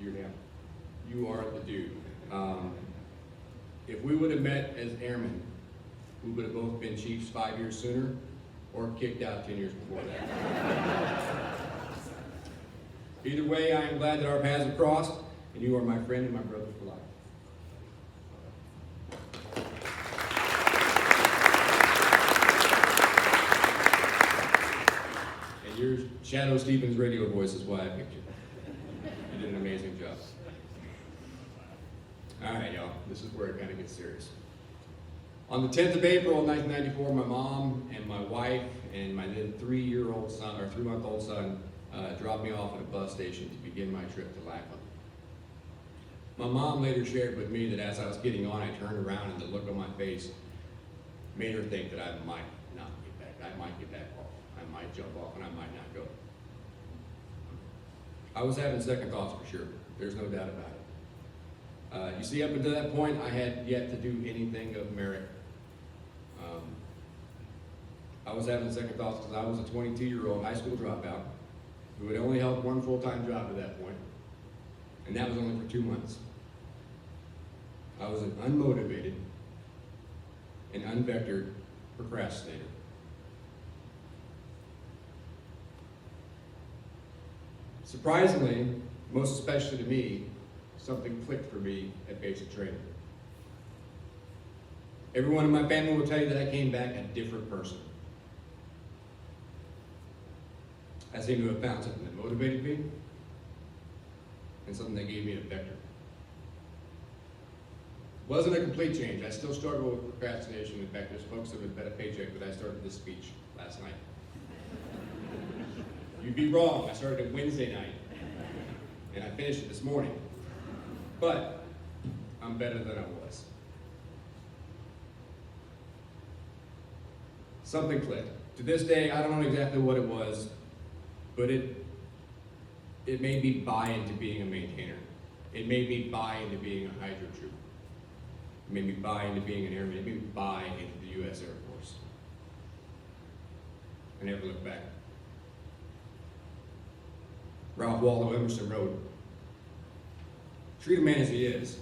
You are the dude. If we would have met as airmen, we would have both been chiefs 5 years sooner, or kicked out 10 years before that. Either way, I am glad that our paths have crossed, and you are my friend and my brother for life. And your Shadow Stevens radio voice is why I picked you. You did an amazing job. All right, y'all, this is where it kind of gets serious. On the 10th of April 1994, my mom and my wife and my then 3-year-old son, or 3-month-old son, dropped me off at a bus station to begin my trip to Lackland. My mom later shared with me that as I was getting on, I turned around and the look on my face made her think that I might not get back. I might get back off. I might jump off and I might not go. I was having second thoughts for sure. There's no doubt about it. You see, up until that point, I had yet to do anything of merit. I was having second thoughts because I was a 22-year-old high school dropout who had only held one full-time job at that point, and that was only for 2 months. I was an unmotivated and unvectored procrastinator. Surprisingly, most especially to me, something clicked for me at basic training. Everyone in my family will tell you that I came back a different person. I seem to have found something that motivated me and something that gave me a vector. Wasn't a complete change. I still struggle with procrastination. In fact, there's folks that would bet a paycheck that I started this speech last night. You'd be wrong. I started it Wednesday night, and I finished it this morning. But I'm better than I was. Something clicked. To this day, I don't know exactly what it was, but it made me buy into being a maintainer. It made me buy into being a hydro troop. It made me buy into being an airman. It made me buy into the U.S. Air Force. I never looked back. Ralph Waldo Emerson wrote, "Treat a man as he is,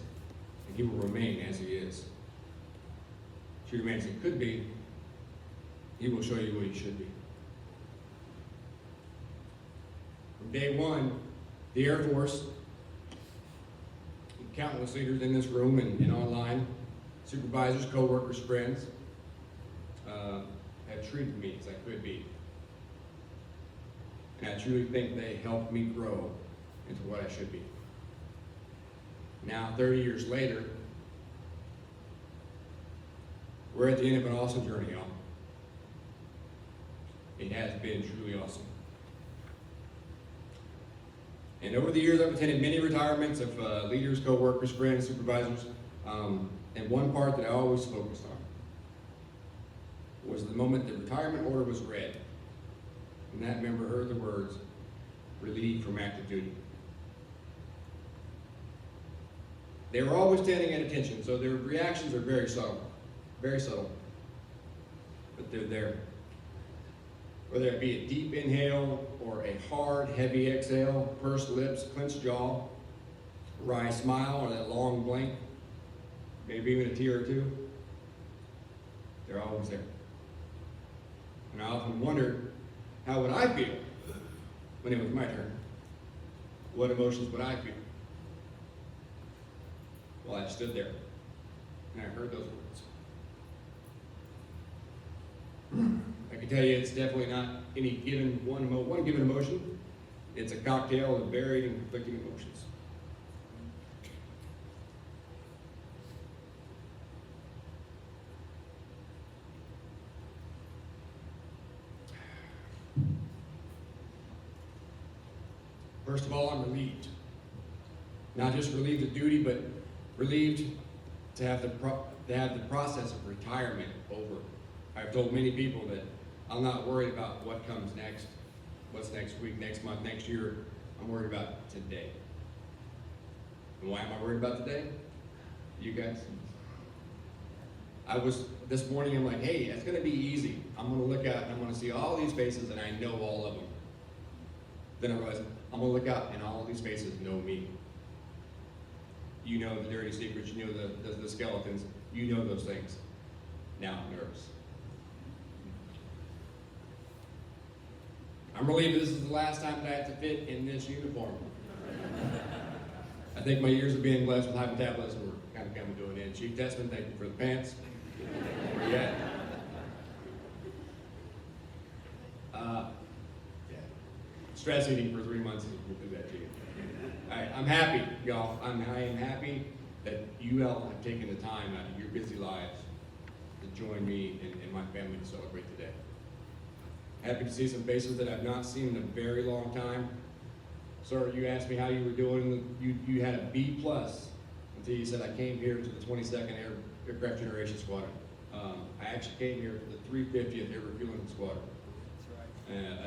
and he will remain as he is. Treat a man as he could be, he will show you what he should be." From day one, the Air Force, countless leaders in this room and online, supervisors, co-workers, friends, have treated me as I could be. And I truly think they helped me grow into what I should be. Now, 30 years later, we're at the end of an awesome journey, y'all. It has been truly awesome. And over the years, I've attended many retirements of leaders, co-workers, friends, supervisors, and one part that I always focused on was the moment the retirement order was read, and that member heard the words, "Relieved from active duty." They were always standing at attention, so their reactions are very subtle, but they're there. Whether it be a deep inhale or a hard, heavy exhale, pursed lips, clenched jaw, a wry smile, or that long blink, maybe even a tear or two, they're always there. And I often wondered, how would I feel when it was my turn? What emotions would I feel? Well, I stood there and I heard those words. I can tell you it's definitely not any given one given emotion. It's a cocktail of varied and conflicting emotions. First of all, I'm relieved. Not just relieved of duty, but relieved to have the process of retirement over. I've told many people that I'm not worried about what comes next, what's next week, next month, next year. I'm worried about today. And why am I worried about today? You guys? This morning I'm like, hey, it's gonna be easy. I'm gonna look out and I'm gonna see all these faces and I know all of them. Then I realized, I'm gonna look out and all of these faces know me. You know the dirty secrets, you know the skeletons, you know those things. Now I'm nervous. I'm relieved this is the last time that I have to fit in this uniform. I think my years of being blessed with high metabolism are kind of coming to an end. Chief Testman, thank you for the pants. Where you at? Stress eating for 3 months will do that to you. All right, I'm happy, y'all. I am happy that you all have taken the time out of your busy lives to join me and my family to celebrate today. Happy to see some faces that I've not seen in a very long time. Sir, you asked me how you were doing. You had a B plus until you said I came here to the 22nd Aircraft Generation Squadron. I actually came here for the 350th Air Refueling Squadron.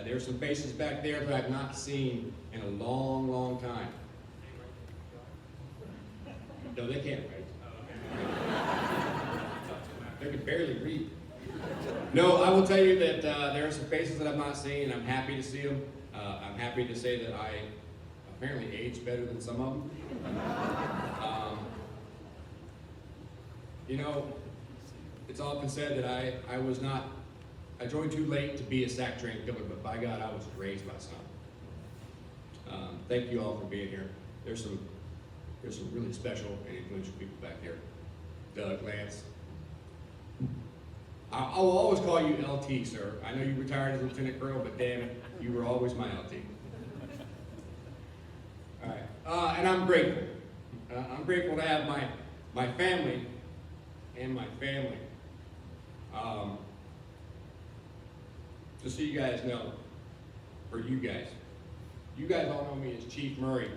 There's some faces back there that I've not seen in a long, long time. No, they can't write. They can barely read. No, I will tell you that there are some faces that I've not seen, and I'm happy to see them. I'm happy to say that I apparently aged better than some of them. You know, it's often said that I joined too late to be a SAC trained killer, but by God, I was raised by some. Thank you all for being here. There's some really special and influential people back here. Doug, Lance. I will always call you LT, sir. I know you retired as Lieutenant Colonel, but damn it, you were always my LT. All right, and I'm grateful. I'm grateful to have my family and my family. Just so you guys know, or you guys all know me as Chief Murray.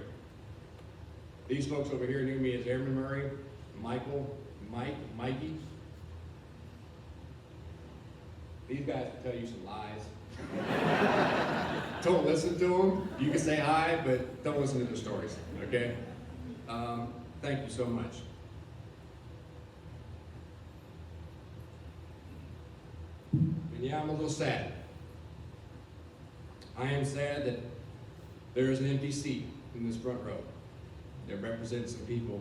These folks over here knew me as Airman Murray, Michael, Mikey. These guys will tell you some lies. Don't listen to them. You can say hi, but don't listen to their stories, okay? Thank you so much. And yeah, I'm a little sad. I am sad that there is an empty seat in this front row that represents some people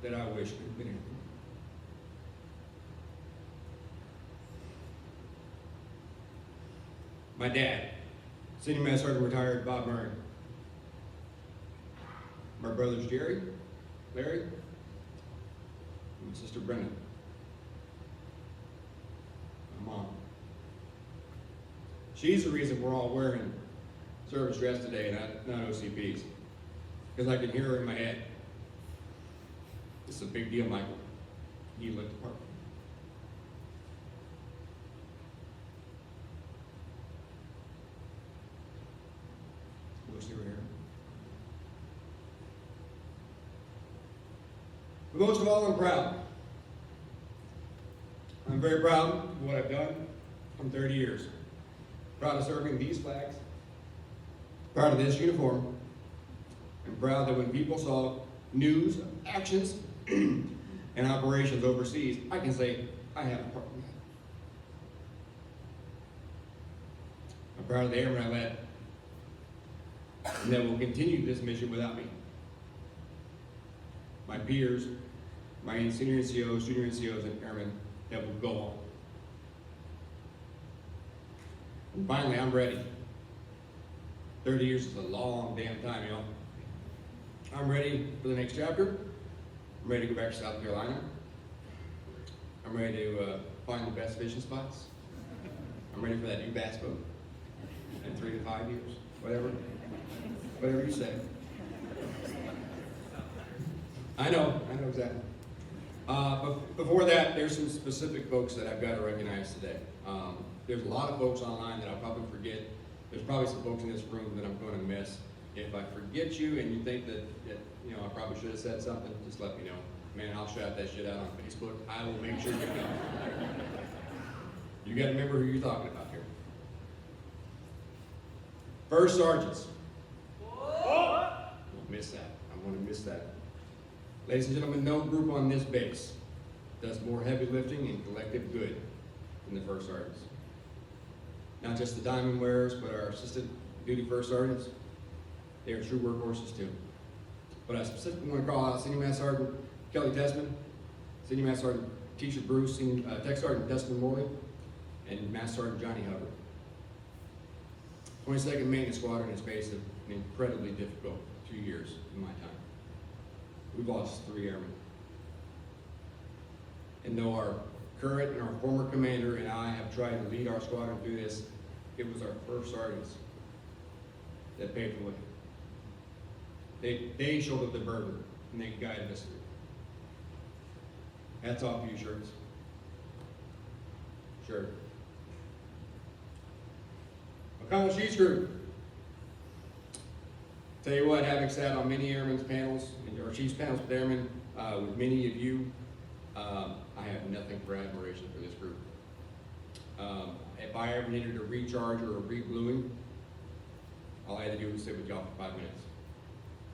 that I wish could have been here. My dad, Senior Master Sergeant retired Bob Murray. My brothers Jerry, Larry, and my sister Brenda. My mom. She's the reason we're all wearing service dress today and not OCPs. Because I can hear her in my head. This is a big deal, Michael. You look the part. Wish they were here. But most of all, I'm proud. I'm very proud of what I've done in 30 years. Proud of serving these flags. Proud of this uniform. I'm proud that when people saw news, actions, and operations overseas, I can say I have a part in that. I'm proud of the airmen I led, and that will continue this mission without me. My peers, my senior NCOs, junior NCOs, and airmen that will go on. And finally, I'm ready. 30 years is a long damn time, y'all. I'm ready for the next chapter. I'm ready to go back to South Carolina. I'm ready to find the best fishing spots. I'm ready for that new bass boat in 3 to 5 years, whatever you say. I know exactly. But before that, there's some specific folks that I've got to recognize today. There's a lot of folks online that I'll probably forget. There's probably some folks in this room that I'm going to miss. If I forget you and you think that, you know, I probably should have said something, just let me know. Man, I'll shout that shit out on Facebook. I will make sure you know. You gotta remember who you're talking about here. First sergeants. Don't miss that. I'm gonna miss that. Ladies and gentlemen, no group on this base does more heavy lifting and collective good than the first sergeants. Not just the diamond wearers, but our assistant duty first sergeants. They are true workhorses too. But I specifically want to call out Senior Master Sergeant Kelly Tessman, Senior Master Sergeant Tisha Bruce, Tech Sergeant Dustin Morley, and Master Sergeant Johnny Hubbard. 22nd Maintenance Squadron has faced an incredibly difficult 2 years in my time. We've lost 3 airmen. And though our current and our former commander and I have tried to lead our squadron through this, it was our first sergeants that paved the way. They shouldered the burden and they guided us through. Hats off to you, shirts. Sure. McConnell Sheets Group. Tell you what, having sat on many airmen's panels, or chief's panels with airmen, with many of you, I have nothing but admiration for this group. If I ever needed a recharge or a re-bluing, all I had to do was sit with y'all for 5 minutes,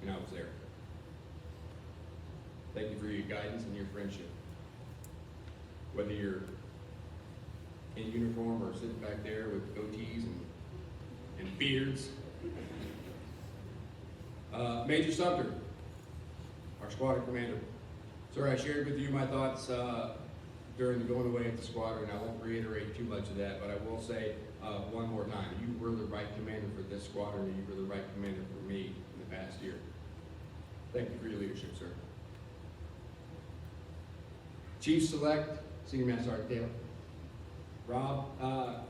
and I was there. Thank you for your guidance and your friendship. Whether you're in uniform or sitting back there with goatees and beards. Major Sumter, our squadron commander. Sir, I shared with you my thoughts during the going away of the squadron. I won't reiterate too much of that, but I will say one more time, you were the right commander for this squadron, and you were the right commander for me in the past year. Thank you for your leadership, sir. Chief Select, Senior Master Sergeant Taylor. Rob,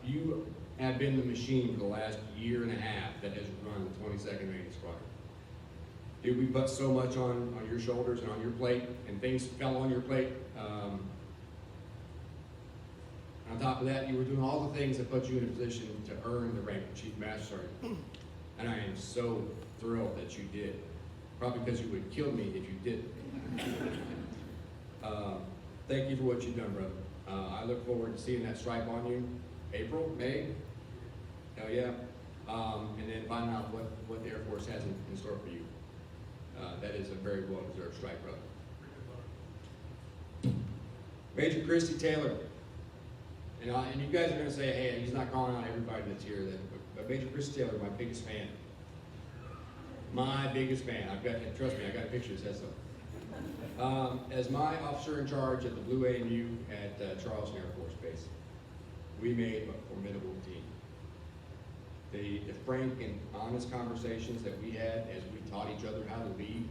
you have been the machine for the last year and a half that has run the 22nd Maintenance Squadron. Dude, we put so much on your shoulders and on your plate, and things fell on your plate. On top of that, you were doing all the things that put you in a position to earn the rank of Chief Master Sergeant. And I am so thrilled that you did. Probably because you would kill me if you didn't. Thank you for what you've done, brother. I look forward to seeing that stripe on you. April, May, hell yeah. And then finding out what the Air Force has in store for you. That is a very well-deserved stripe, brother. Major Christy Taylor. And you guys are going to say, hey, he's not calling out everybody that's here. But Major Christy Taylor, my biggest fan. My biggest fan. Trust me, I got a picture that says so. As my officer in charge at the Blue AMU at Charleston Air Force Base, we made a formidable team. The frank and honest conversations that we had as we taught each other how to lead,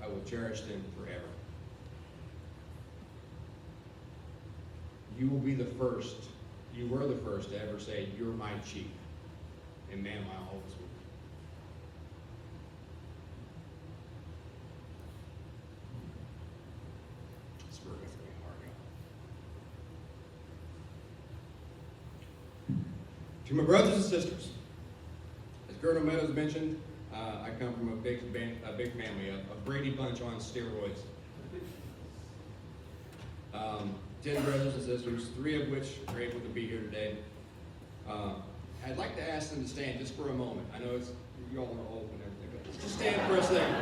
I will cherish them forever. You will be the first, you were the first to ever say, you're my chief. And man, I always will. Spur with me hard. To my brothers and sisters, as Colonel Meadows mentioned, I come from a big family, a Brady Bunch on steroids. 10 brothers and sisters, 3 of which are able to be here today. I'd like to ask them to stand just for a moment. I know you all are old and everything, but just stand for a second.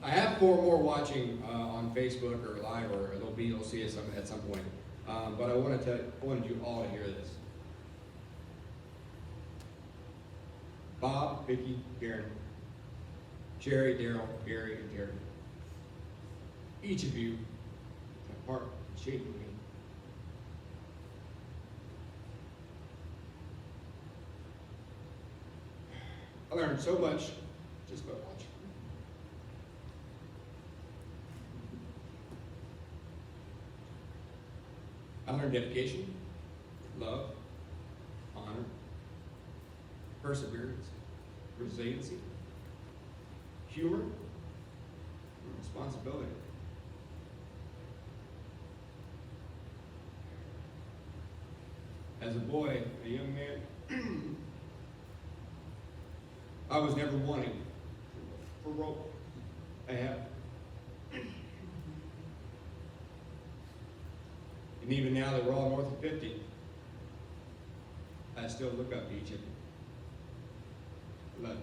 I have 4 more watching on Facebook or live, or they'll see us at some point. But I wanted you all to hear this. Bob, Vicki, Karen, Sherry, Daryl, Gary, and Terry. Each of you have part in shaping me. I learned so much just by watching. I learned dedication, love, honor, perseverance, resiliency, humor, and responsibility. As a boy, a young man, I was never wanting for rope. I have. And even now that we're all north of 50, I still look up to each of you. Love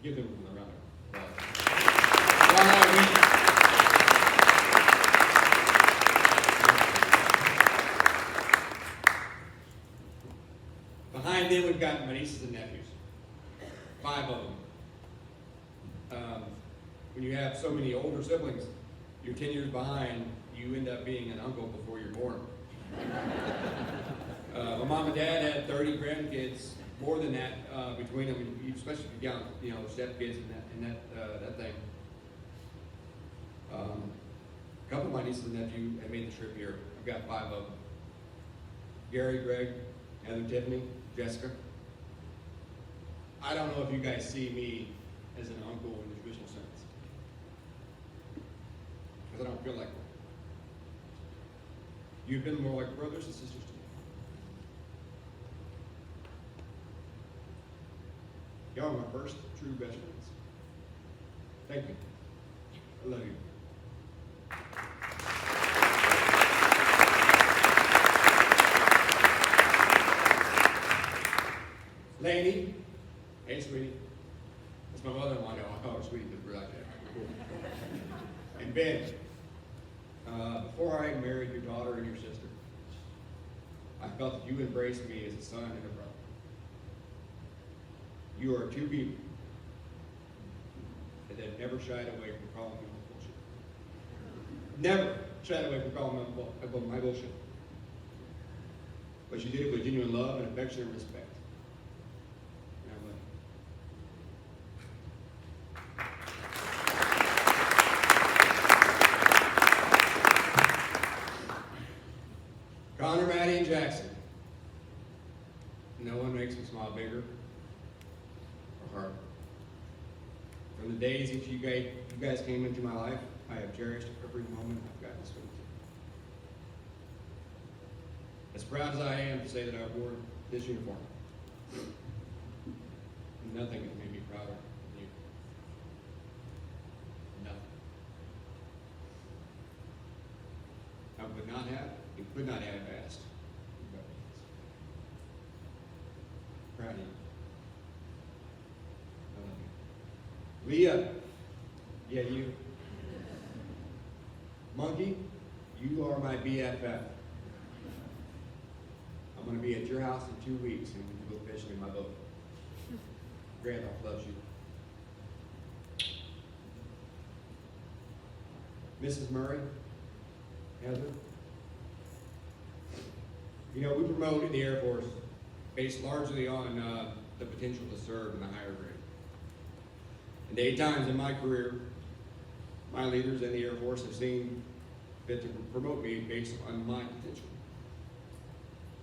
you. Give them a round of applause. Behind them, we've got my nieces and nephews. 5 of them. When you have so many older siblings, you're 10 years behind, you end up being an uncle before you're born. My mom and dad had 30 grandkids, more than that between them, especially if you count, stepkids and that thing. A couple of my nieces and nephews have made the trip here. I've got 5 of them. Gary, Greg, Heather, Tiffany, Jessica. I don't know if you guys see me as an uncle in the traditional sense. Because I don't feel like one. You've been more like brothers and sisters to me. Y'all are my first true best friends. Thank you. I love you. Laney, hey sweetie. That's my mother-in-law now. I call her sweetie because we're like that. And Ben, before I married your daughter and your sister, I felt that you embraced me as a son and a brother. You are 2 people that have never shied away from calling me bullshit. Never shied away from calling me my bullshit. But you did it with genuine love and affection and respect. And I love you. Connor, Maddie, and Jackson. No one makes me smile bigger or harder. From the days that you guys came into my life, I have cherished every moment I've gotten to spend with you. As proud as I am to say that I wore this uniform, nothing has made me prouder than you. Nothing. I would not have, and could not have asked. Proud of you. I love you. Leah, yeah, you. Monkey, you are my BFF. I'm going to be at your house in 2 weeks and we can go fishing in my boat. Randolph loves you. Mrs. Murray, Heather. You know, we promote in the Air Force based largely on the potential to serve in the higher grade. And 8 times in my career, my leaders in the Air Force have seen fit to promote me based on my potential.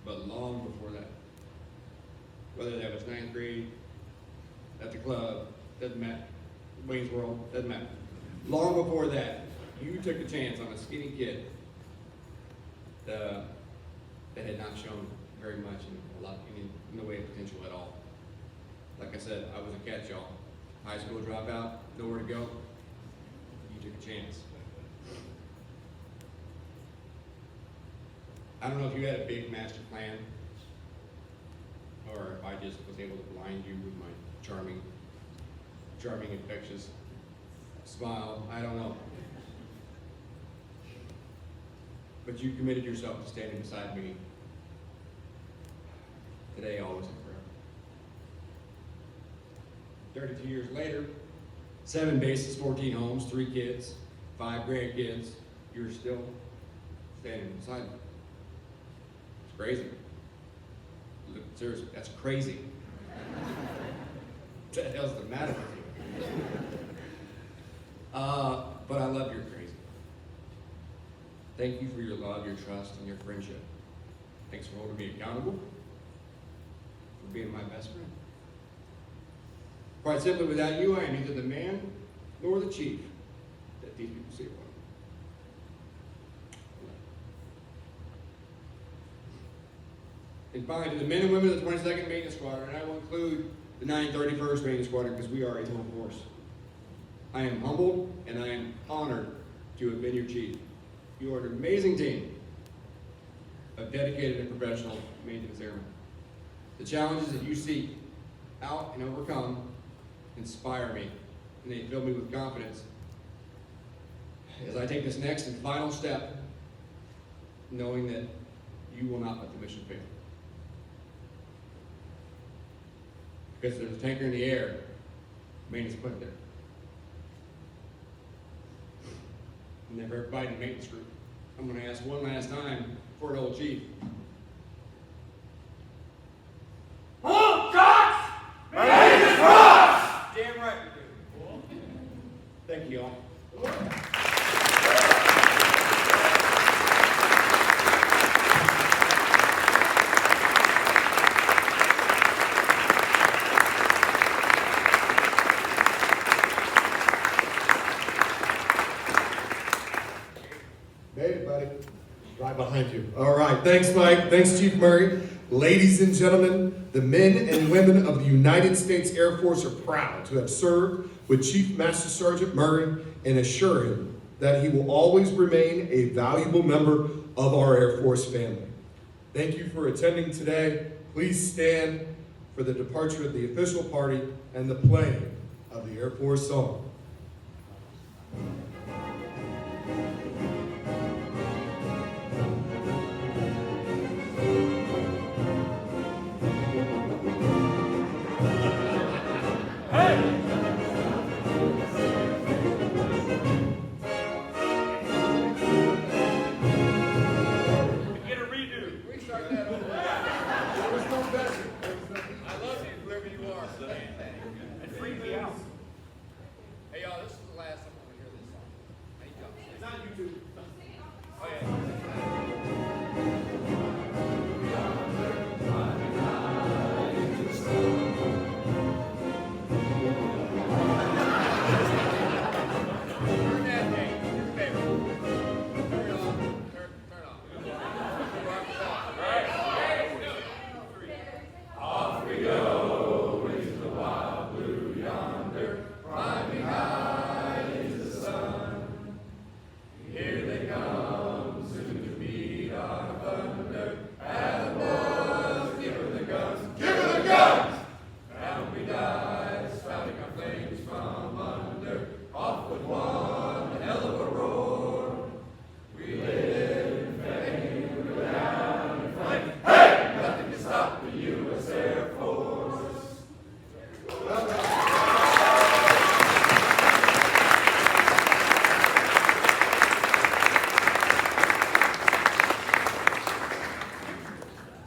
But long before that, whether that was 9th grade, at the club, doesn't matter, Wayne's World, doesn't matter. Long before that, you took a chance on a skinny kid that had not shown very much in the way of potential at all. Like I said, I was a catch-all. High school dropout, nowhere to go. You took a chance. I don't know if you had a big master plan, or if I just was able to blind you with my charming, infectious smile. I don't know. But you committed yourself to standing beside me today, always, and forever. 32 years later, 7 bases, 14 homes, 3 kids, 5 grandkids, you're still standing beside me. It's crazy. Look, seriously, that's crazy. What the hell's the matter with you? But I love your crazy. Thank you for your love, your trust, and your friendship. Thanks for holding me accountable, for being my best friend. Quite simply, without you, I am neither the man nor the chief that these people see upon me. And finally, to the men and women of the 22nd Maintenance Squadron, and I will include the 931st Maintenance Squadron because we are a home force. I am humbled and I am honored to have been your chief. You are an amazing team of dedicated and professional maintenance airmen. The challenges that you seek out and overcome inspire me, and they fill me with confidence as I take this next and final step, knowing that you will not let the mission fail. Because there's a tanker in the air, maintenance put there. And then for everybody in the maintenance group, I'm going to ask one last time for an old chief. Hold shots! Maintenance rocks! Damn right we do. Thank you all. Made it, buddy. Right behind you. All right. Thanks, Mike. Thanks, Chief Murray. Ladies and gentlemen, the men and women of the United States Air Force are proud to have served with Chief Master Sergeant Murray and assure him that he will always remain a valuable member of our Air Force family. Thank you for attending today. Please stand for the departure of the official party and the playing of the Air Force song. Get a redo. Restart that over. There was no better. I love you, whoever you are. And freak me out. Hey, y'all, this is the last time we hear this song. Hey, y'all. It's not YouTube. Oh, yeah. Turn that thing. Your favorite. Turn it off. Turn off.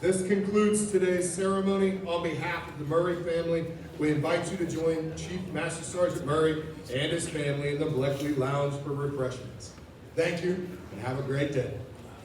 This concludes today's ceremony. On behalf of the Murray family, we invite you to join Chief Master Sergeant Murray and his family in the Bleckley Lounge for refreshments. Thank you and have a great day.